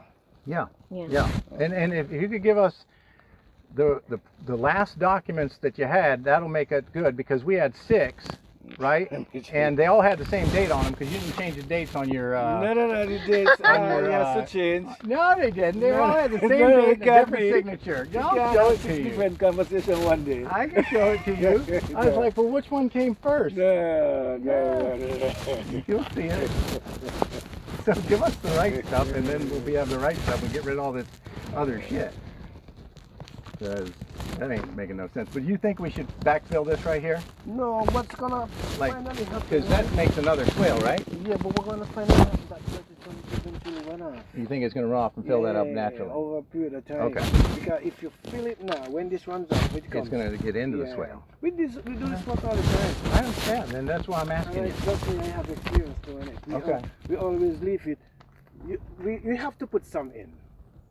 Yeah. Yeah. Yeah. And if you could give us the last documents that you had, that'll make it good, because we had 6, right? And they all had the same date on them, because you didn't change the dates on your. No, the dates your, has to change. No, they didn't. They all had the same No, date it and a can't different be. signature. We I'll can't show have it to six you. different conversation one day. I can show it to you. I was like, well, which one came first? No. You'll see it. So give us the right stuff, and then we'll have the right stuff and get rid of all this other shit. Because that ain't making no sense. But you think we should backfill this right here? No, what's gonna Like, finally happen? because that makes another swale, right? Yeah, but we're gonna find out that 2022 eventually run off. You think it's going to run off and fill that up Yeah, naturally? over a period of time. Okay. Because if you fill it now, when this runs off, it comes. It's going to get into the Yeah. swale. We do this work all the time. I understand, and that's why I'm asking And you. trust me, I have experience doing it. Okay. We always leave it. We have to put some in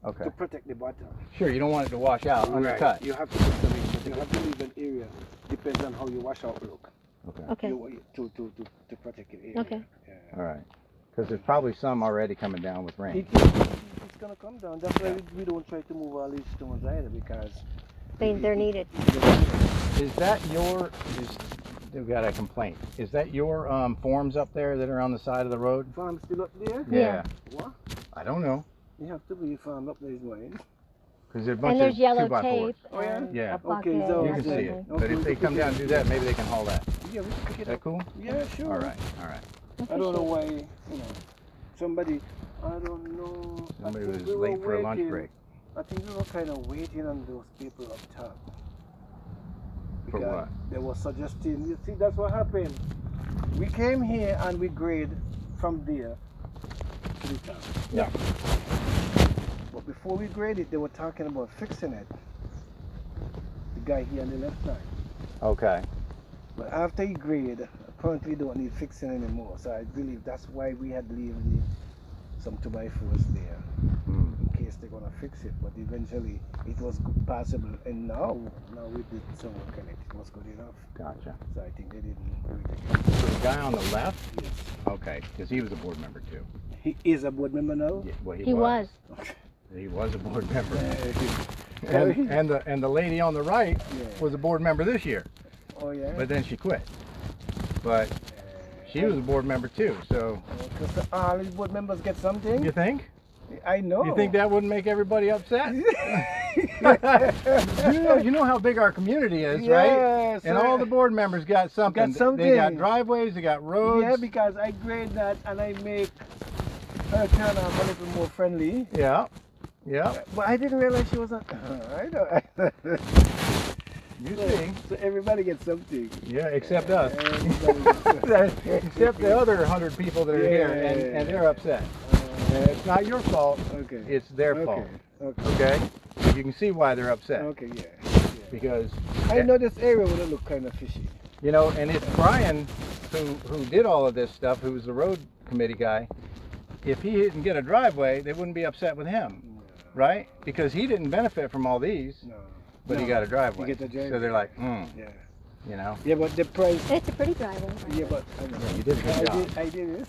Okay. to protect the bottom. Sure, you don't want it to wash out, undercut. You have to put some in. But you have to leave an area. Depends on how your washout look. Okay. Okay. To protect the area. Okay. Yeah. All right. Because there's probably some already coming down with rain. It's gonna come down. That's why we don't try to move all these stones either, because They're needed. Is that your? We've got a complaint. Is that your forms up there that are on the side of the road? Farm still up there? Yeah. What? I don't know. You have to be farm up there is mine. Because there's a bunch And there's of yellow 2x4s. tape. Oh, yeah? and Yeah. a bucket Okay, so You and can see it. everything. But if they come down and do that, maybe they can haul that. Yeah, we can pick Is it that up. cool? Yeah, sure. All right. All right. I don't know why, somebody, I don't know. I Somebody think was we were late for a lunch waiting. break. I think we were kind of waiting on those people up top. For Because what? they were suggesting, you see, that's what happened. We came here and we grade from there to the top. Yeah. But before we grade it, they were talking about fixing it. The guy here on the left side. Okay. But after he grade, apparently don't need fixing anymore. So I believe that's why we had leave some 2x4s there Hmm. in case they're gonna fix it. But eventually it was possible, and now we did some work on it. It was good enough. Gotcha. So I think they didn't do it again. So the guy on the left? Yes. Okay. Because he was a board member too. He is a board member now. Yeah, well, He was. He was a board member. Yeah. And the lady on the right Yeah. was a board member this year, Oh yeah. but then she quit. But she was a board member too. So Because all these board members get something. you think? I know. You think that wouldn't make everybody upset? you know how big our community is, right? Yes. And all the board members got something. Got something. They got driveways, they got roads. Yeah, because I grade that and I make her turn out a little more friendly. Yeah. Yeah. But I didn't realize she was a. I know. You see. So everybody gets something. Yeah, except us. Everybody gets something. Except the other 100 people that are here, and they're upset. And it's not your fault. Okay. It's their fault. Okay. Okay? You can see why they're upset. Okay. Yeah. Because I know this area would look kind of fishy. you know, and it's Brian who did all of this stuff, who was the road committee guy. If he didn't get a driveway, they wouldn't be upset with him, right? Because he didn't benefit from all these, No. but he got a driveway. You get the driveway. So they're like, Yeah. you know. Yeah, but the price. It's a pretty driveway. Yeah, but You did a good job. I did it.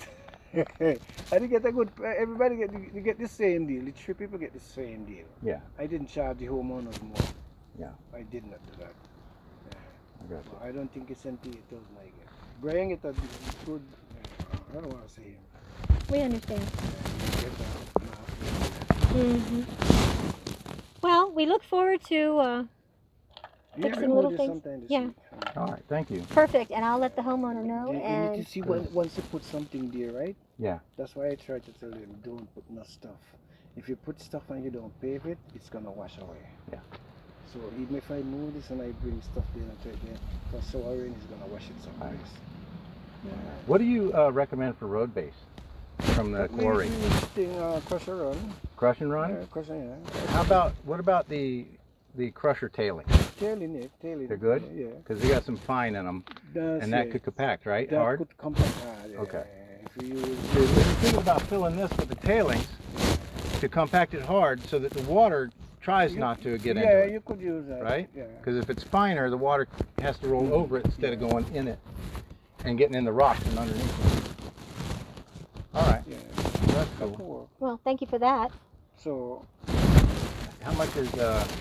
I didn't get a good. Everybody get the same deal. The 3 people get the same deal. Yeah. I didn't charge the homeowners more. Yeah. I did not do that. I got you. I don't think it's $78,000 I get. Brian get a good. I don't want to say him. We understand. Get Well, we look forward to fixing little things. Sometime this Yeah. week. All right, thank you. perfect, and I'll let the homeowner know. You need And to see once you put something there, right? Yeah. That's why I try to tell them, don't put no stuff. If you put stuff and you don't pave it, it's gonna wash away. Yeah. So even if I move this and I bring stuff there and try there, for so rain is gonna wash it someplace. What do you recommend for road base from the quarry? Crusher run. Crush and run? Yeah, crusher, yeah. What about the crusher tailing? Tailing it. They're good? Yeah. Because they got some fine in them, and that could compact, right? that Hard? could compact hard. Yeah. Okay. If you use If you're thinking about filling this with the tailings to compact it hard so that the water tries not to get into yeah, it, you could use that. right? Yeah. Because if it's finer, the water has to roll over it instead of going in it and getting in the rocks and underneath it. All right, Yeah. that's That cool. could work. well, thank you for that. So How much is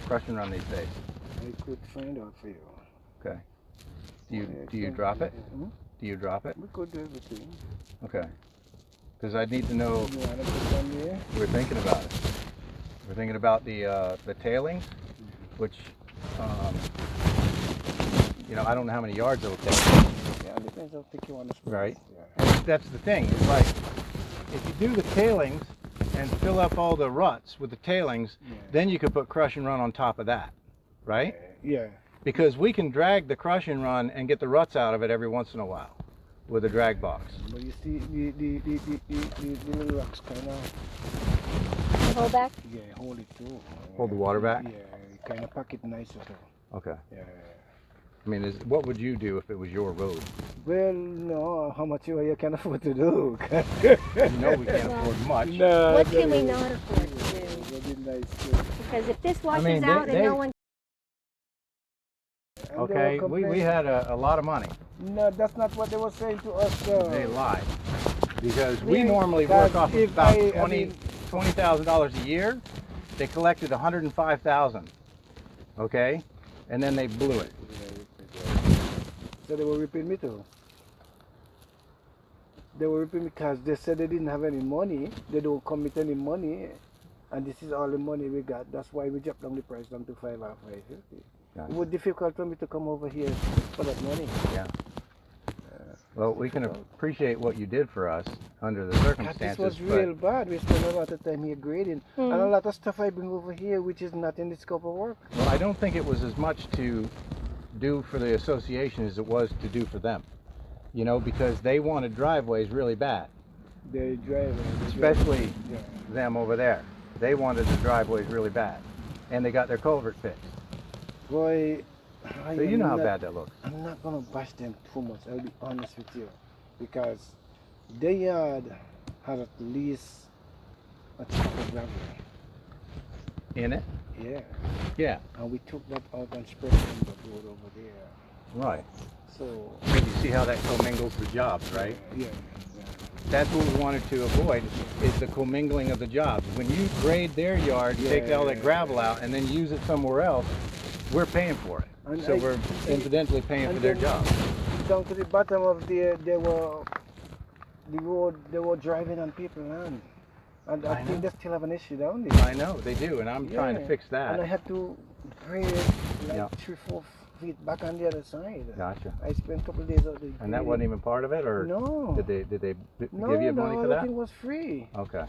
crush and run these days? I could find out for you. Okay. Do you Yeah, drop it? Hmm? Do you drop it? We could do everything. Okay. Because I need to know. You wanna put some there? We're thinking about it. We're thinking about the tailings, which you know, I don't know how many yards it'll take. Yeah, it depends how thick you want to spread. Right. Yeah. And that's the thing. It's like if you do the tailings and fill up all the ruts with the tailings, Yeah. then you could put crush and run on top of that, right? Yeah. Because we can drag the crush and run and get the ruts out of it every once in a while. with a drag box. But you see the little rocks kind of, Hold back. yeah, hold it too. Hold the water back? Yeah, kind of pack it nicer too. Okay. Yeah. I mean, what would you do if it was your road? Well, no, how much you can afford to do? You know we can't afford much. No, What can we not afford to do? That'd be nice too. Because if this washes mean, out and no one, And Okay, they were we complaining- had a lot of money. No, that's not what they were saying to us. Though. They lied. Because we Really? normally That work off of if about I mean- $20,000 a year. They collected $105,000. Okay? And then they blew it. So they were ripping me too. They were ripping me because they said they didn't have any money. They don't commit any money. And this is all the money we got. That's why we dropped down the price down to $5 or $5.50. Gotcha. It was difficult for me to come over here for that money. Yeah. Well, we can difficult. appreciate what you did for us under the God, circumstances. this was but real bad. We spent a lot of time here grading. And a lot of stuff I bring over here which is not in the scope of work. Well, I don't think it was as much to do for the association as it was to do for them. You know, because they wanted driveways really bad, They drive. especially Yeah. them over there. They wanted the driveways really bad, and they got their culvert fixed. Boy, So you know how bad that looks. I'm not gonna bash them too much. I'll be honest with you, because their yard had at least a chunk of gravel. In it? Yeah, Yeah. and we took that out and spread it on the road over there. Right. So But you see how that commingles the jobs, right? Yeah. That's what we wanted to avoid, is the commingling of the jobs. When you grade their yard, take all that gravel out, and then use it somewhere else, we're paying for it. And So we're incidentally paying for and their then- job. Down to the bottom of the road. They were driving on people's land, and I I think know. they still have an issue down there. I know, they do, and I'm trying to Yeah. fix And I that. had to grade like Yeah. 3-4 feet back on the other side. Gotcha. I spent a couple of days out there. And that wasn't even part of it, or No. did they No, give you no, money for that? everything was free. Okay.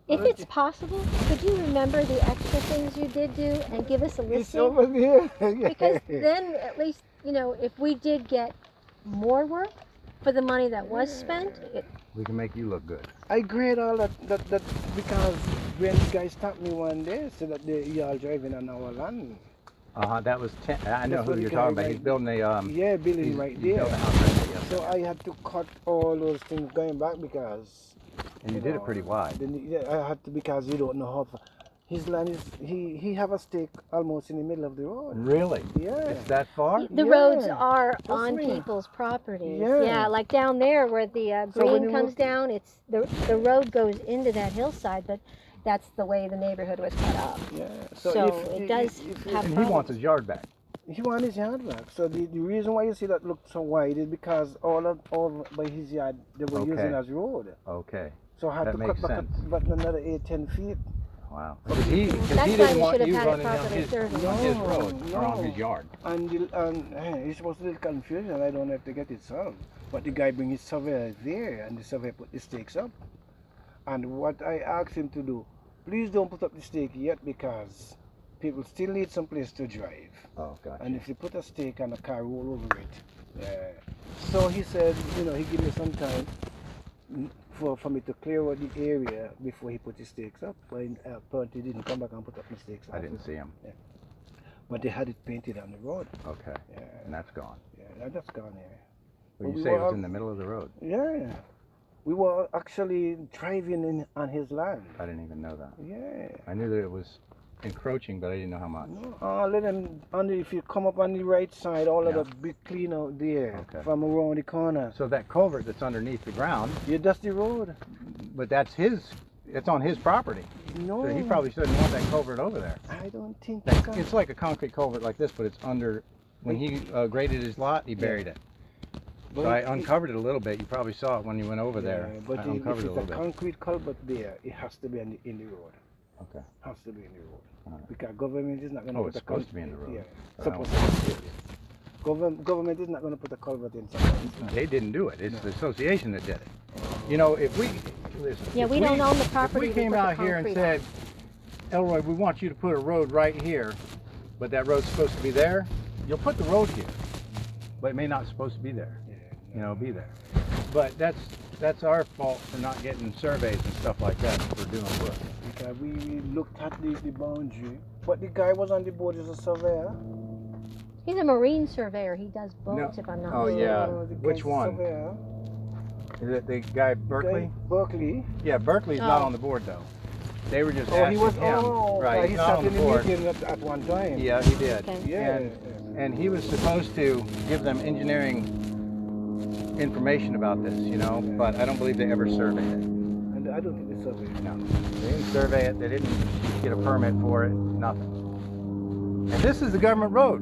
if it's possible, could you remember the extra things you did do and give us a It's listing? over there. Because then at least, you know, if we did get more work for the money that was spent, We can make you look good. I grade all that because when the guy stopped me one day, said that they all driving on our land. That was I know That's who what you're the talking guy about. He's right- building a Yeah, building he's right building there. a house right there. Yes. So I had to cut all those things going back because. And you did it pretty wide. Yeah, I had to because you don't know how far. His land is he have a stake almost in the middle of the road. Really? Yeah. It's that far? the Yeah, roads are that's on right. people's properties. Yeah. Yeah, like down there where the So when green you comes look- down, it's the road goes into that hillside, but that's the way the neighborhood was cut up. Yeah. So it does have And he wants his yard back. He wanted his yard back. So the reason why you see that look so wide is because all by his yard they were Okay. using as road. Okay. So I had That to makes cut back sense. about another 8-10 feet. Wow. Because he That's why didn't we want should have you had it running down properly his, surveyed. on his No, road or on no. his yard. And it was a little confusion. I don't have to get it solved. But the guy bring his surveyor there, and the surveyor put the stakes up. And what I asked him to do, please don't put up the stake yet because people still need some place to drive. Oh, gotcha. And if you put a stake and a car roll over it. So he said, he give me some time for me to clear out the area before he put the stakes up. But apparently he didn't come back and put up the stakes up. I didn't see him. But they had it painted on the road. Okay. Yeah, And that's gone. that's gone here. Well, But you we say it were was up- in the middle of the road. Yeah. We were actually driving on his land. I didn't even know that. Yeah. I knew that it was encroaching, but I didn't know how much. No, let them, if you come up on the right side, all Yeah. of that big clean out there Okay. from around the corner. So that culvert that's underneath the ground, Yeah, that's the road. but it's on his property. No, So he probably shouldn't want that culvert over there. I don't think It's like a concrete culvert like this, but it's under, when he graded his lot, he buried it. but So I it- uncovered it a little bit. You probably saw it when you went over there. Yeah, but I if uncovered it a it's little a bit. concrete culvert there, it has to be in the road. Okay. Has to be in the road. Alright. Because government is not going to Oh, put it's a supposed to be in the road. Yeah, So I supposed to be. Government is not going to put a culvert in somewhere. They didn't do it. It's the association that did it. You know, if we listen, Yeah, if we don't own the property. If we came put the out here and concrete on. said, Elroy, we want you to put a road right here, but that road's supposed to be there, you'll put the road here, but it may not supposed to be there. Yeah. you know, be there. But that's our fault for not getting surveys and stuff like that for doing work. Because we looked at the boundary, but the guy was on the board as a surveyor. He's a marine surveyor. He does boats, if I'm not Oh, mistaken. yeah. The Which guy's a one? surveyor. Is it the guy Berkeley? Berkeley. Yeah, Berkeley's not Oh. on the board though. They were just Oh, asking he was. him. Oh, right. He He's not sat on in the the board. meeting at one time. Yeah, he did. Okay. Yeah. And he was supposed to give them engineering information about this, you know, but I don't believe they ever surveyed it. And I don't think they surveyed. No, they didn't survey it. They didn't get a permit for it. Nothing. And this is the government road.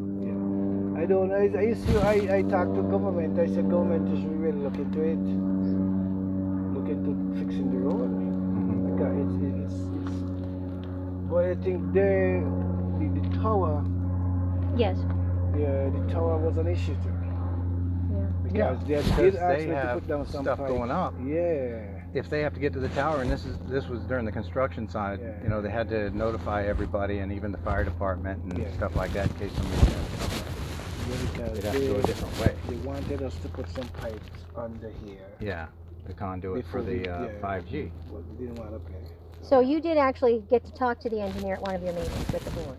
I don't know. I talked to government. I said government should really look into it. Look into fixing the road. Because it's. But I think the tower. Yes. Yeah, the tower was an issue too. Yeah, Because they because did ask they me to have put down some stuff pipe. going up. Yeah. If they have to get to the tower, and this was during the construction side, Yeah. you know, they had to notify everybody and even the fire department and Yeah. stuff like that in case somebody Yeah, because they'd have to go a different way. They wanted us to put some pipes under here. Yeah, the conduit Before for the we- yeah. 5G. But we didn't want to pay. So you did actually get to talk to the engineer at one of your meetings with the board.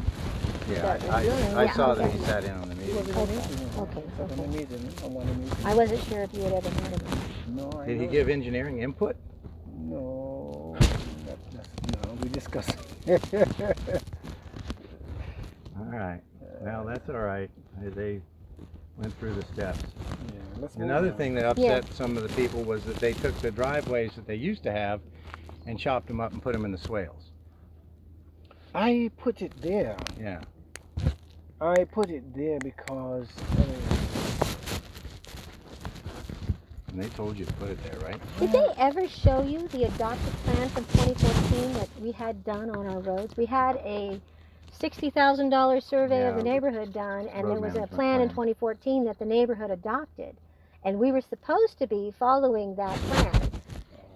Yeah, That- I yeah, saw that okay. he sat in on the He meeting. was in a Okay, meeting. okay, He sat in a okay. meeting. I want a meeting. I wasn't sure if you had ever heard of him. No, I Did he don't- give engineering input? No, no, we discussed. All right. Well, that's all right. They went through the steps. Yeah, let's move Another on. thing that upset some of the people was that they took the driveways that they used to have and chopped them up and put them in the swales. I put it there. Yeah. I put it there because And they told you to put it there, right? Did they ever show you the adopted plan from 2014 that we had done on our roads? We had a $60,000 survey of the Yeah. neighborhood done, and Road there was a management plan in plan. 2014 that the neighborhood adopted. And we were supposed to be following that plan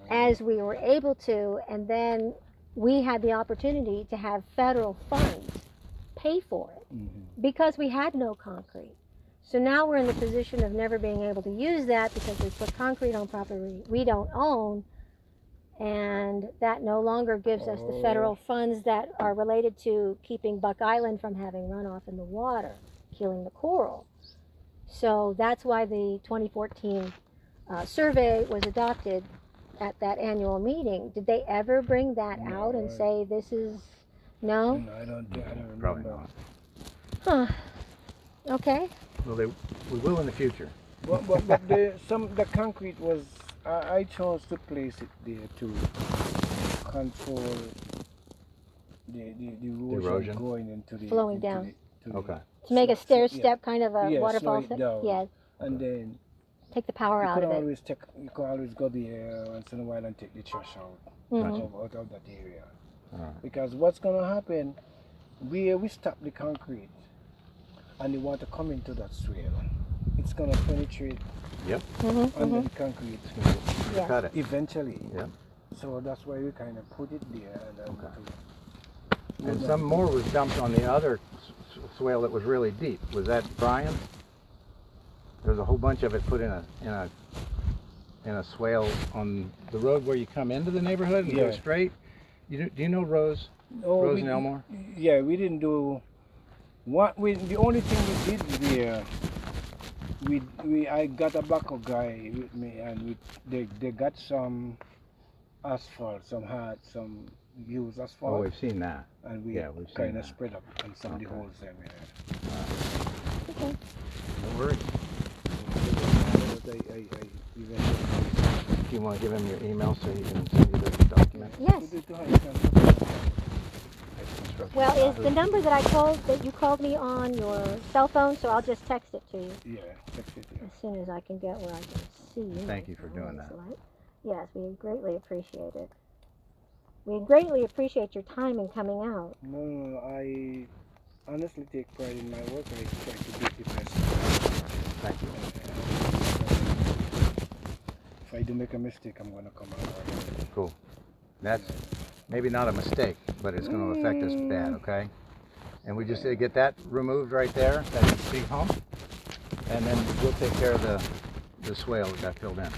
as we were able to, and then we had the opportunity to have federal funds pay for it because we had no concrete. So now we're in the position of never being able to use that because we put concrete on property we don't own, and that no longer gives us the federal funds that are related to keeping Buck Island from having runoff in the water, killing the coral. So that's why the 2014 survey was adopted at that annual meeting. Did they ever bring that out and say this is, no? no, I don't remember. Probably not. Huh. Okay. Well, we will in the future. But the concrete was I chose to place it there to control the erosion? going into the Flowing into down. the- to Okay. To make a So- stair yeah. step kind of a Yeah, slow waterfall it thing? down. Yeah, And then take the power you out could of it. always you could always go there once in a while and take the trash out Mhm. out of that area. Alright. Because what's gonna happen, we stop the concrete and the water come into that swale. It's gonna penetrate Mhm, under mhm. the concrete Yes. Cut it. eventually. Yeah. So that's why we kind of put it there. And then And some more was dumped on the other swale that was really deep. Was that Brian? There's a whole bunch of it put in a swale on the road where you come into the neighborhood and go Yeah. straight. Do you know Rose? Oh, Rose we- and Elmore? Yeah, we didn't do the only thing we did there. I got a backhoe guy with me, and they got some asphalt, some used Oh, asphalt, we've seen that. and we yeah, we've seen kind that. of spread up on some of the Okay. holes there. Okay. No worries. But I eventually. Do you want to give him your email so he can send you the document? Yes. Well, is the number that you called me on your cell phone? So I'll just text it to you Yeah, text it, yeah. as soon as I can get where I can see you. Thank you for doing that. Yes, we greatly appreciate it. We greatly appreciate your time in coming out. No, I honestly take pride in my work. I try to do the best. Thank you. If I do make a mistake, I'm gonna come out. Cool. That's maybe not a mistake, but it's going to affect us bad, okay? And we just get that removed right there, that big hump, and then we'll take care of the the swale that got filled in.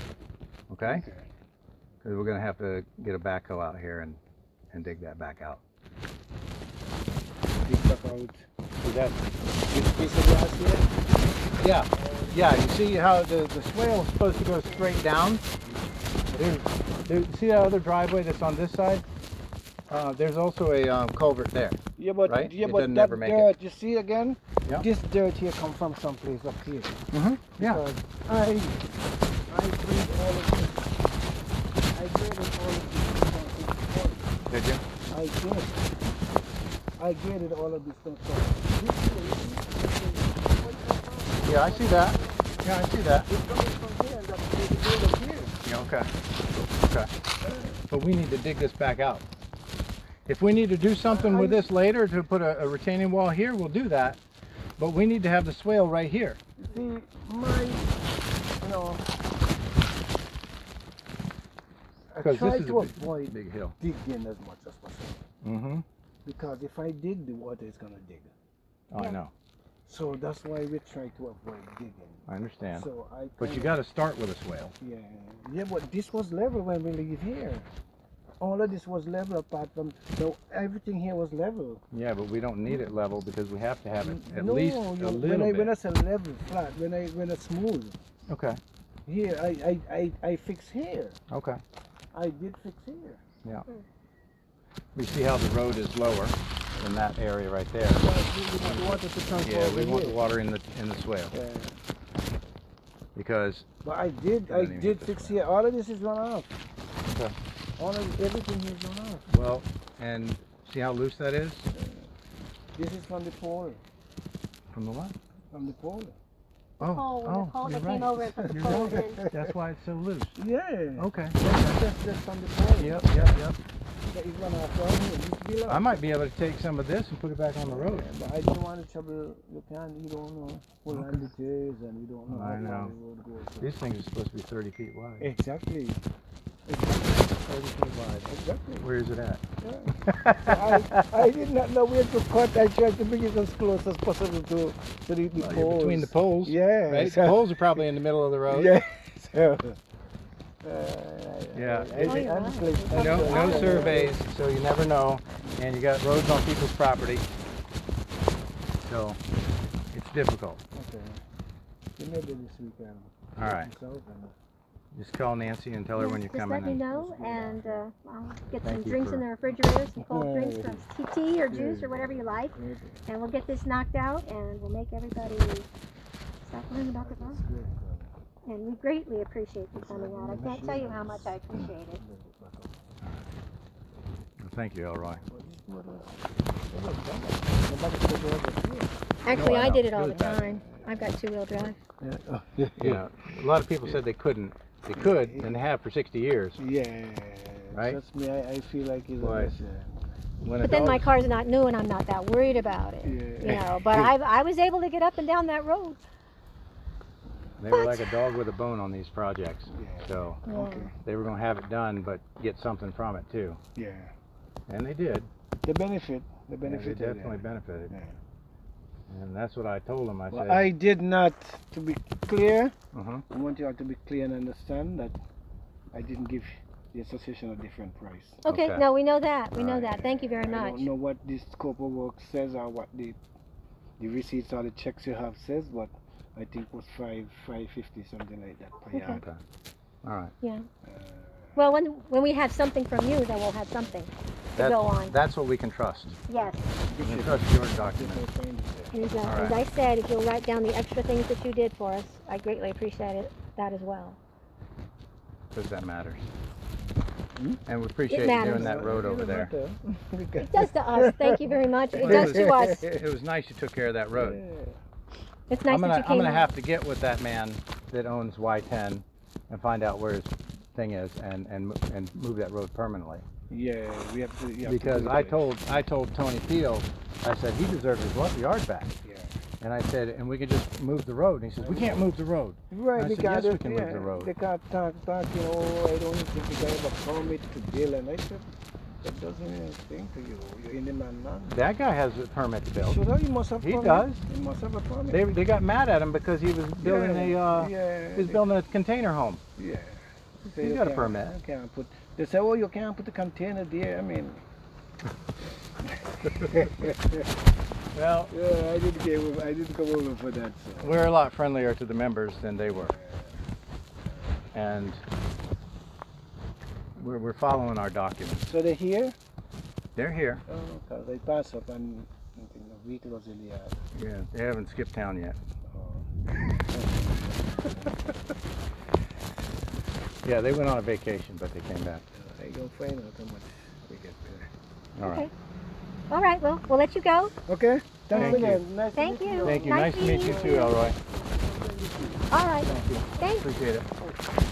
Okay? Because we're going to have to get a backhoe out here and dig that back out. Dig back out. See that? This piece of grass here? Yeah. Yeah, you see how the swale is supposed to go straight down? See that other driveway that's on this side? There's also a culvert there. Yeah, but Right? yeah, It but doesn't that ever make it. dirt, you see again? Yeah. This dirt here come from someplace up here. Mm-hmm. Yeah. Because I breed all of this. I graded all of this. Did you? I did. I graded all of this stuff. So this place, Yeah, I see that. Yeah, I see that. it's coming from here and that's the grade up here. Yeah, okay. Okay. But we need to dig this back out. If we need to do something with this later to put a retaining wall here, we'll do that. But we need to have the swale right here. See, you know, I Because try this is to a avoid big hill. digging as much as possible. Mm-hmm. Because if I dig, the water is gonna dig. Oh, I know. So that's why we try to avoid digging. I understand. So I But you kinda- got to start with a swale. Yeah, yeah, but this was level when we leave here. All of this was level apart from, so everything here was level. Yeah, but we don't need it level because we have to have it at No, least a you- little when I bit. say level, flat, when I smooth, Okay. here, I fix here. Okay. I did fix here. We see how the road is lower in that area right there. So we want the water to transfer Yeah, over we want the here. water in the swale Yeah. because But I did Doesn't even hit this fix way. here. All of this is run off. Okay. All of everything here is run off. well, and see how loose that is This is from the pole. from the what? From the pole. Oh, the pole you're that came right. over and put the You're poles right. in. That's why it's so loose. Yeah. Okay. That's from the pole. Yep. That is run off down here. It used to be like- I might be able to take some of this and put it back on the road. Yeah, but I don't want to trouble you don't know what land it is and you don't know I how know. long the road goes. These things are supposed to be 30 feet wide. Exactly. 30 feet wide. Exactly. Where is it at? Yeah. I did not know where to cut. I tried to bring it as close as possible to the Well, you're poles. between the poles. Yeah. Right? The poles are probably in the middle of the road. Yeah. So, Yeah. No No surveys, so you never know. And you got roads on people's property. So it's difficult. Okay. You may do this weekend. All right. Just call Nancy and tell her when you're Just coming. let me and- know, and I'll get some Thank you drinks for- in the refrigerator, some cold Yeah. drinks, some tea or juice or whatever you like, and we'll get this knocked out, and we'll make everybody stop worrying about the road. And we greatly appreciate you coming out. I can't tell you how much I appreciate it. Well, thank you, Elroy. Actually, I I know. did it all It the was bad. time. I've got two-wheel drive. Yeah. A lot of people said they couldn't. They could, and they have for 60 years. Yeah. Right? Trust me, I feel like it's Why? a lesson. When But then my adults- car's not new, and I'm not that worried about it. Yeah. You know, but I was able to get up and down that road. They were like a dog with a bone on these projects. Yeah. So Yeah. they were going to have it done, but get something from it too. Yeah. And they did. The benefit. The Yeah, benefit. they definitely benefited. Yeah. And that's what I told them. I Well, said, I did not, to be clear, uh-huh. I want you all to be clear and understand that I didn't give the association a different price. Okay, Okay. no, we know that. We know Alright. that. Thank you very I much. don't know what this scope of work says or what the receipts or the checks you have says, but I think it was $550 something like that per yard. Okay. All right. Yeah. Uh, Well, when we have something from you, then we'll have something to go on. That's what we can trust. Yes. We can trust your document. And, All as right. I said, if you'll write down the extra things that you did for us, I greatly appreciate that as well. Because that matters. Hmm? And we appreciate you matters. doing that road over there. It does to us. Thank you very much. It Well, does to us. It was nice you took care of that road. It's nice that you I'm came gonna out. have to get with that man that owns Y10 and find out where his thing is and move that road permanently. Yeah, we have to. You have Because to do I that. told Tony Field, I said he deserves his yard back. Yeah. And I said, and we could just move the road. And he says, we can't move the road. Right, I said, because yes, we can move the road. They can't talk, I don't think they have a permit to build, and I said, That doesn't mean anything to you. You're in the man. That guy has a permit to build. So he must have He permit. does. He must have a permit. They got mad at him because he was building he was building a container home. Yeah. He got a permit. You can't put. They say, oh, you can't put the container there. I mean. Well, Yeah, I didn't come over for that. So. we're a lot friendlier to the members than they were, and we're following our documents. So they're here. They're here. Oh, because they pass up and the vehicle was in the yard. Yeah, they haven't skipped town yet. Yeah, they went on a vacation, but they came back. I gonna find out how much we get there. All right. Okay. All right, well, we'll let you go. Okay. Thanks Thank you. again. Nice Thank to meet you. Thank you. Nice Nice to meet you meeting too, Elroy. All right. Thank you. Thanks. Appreciate it.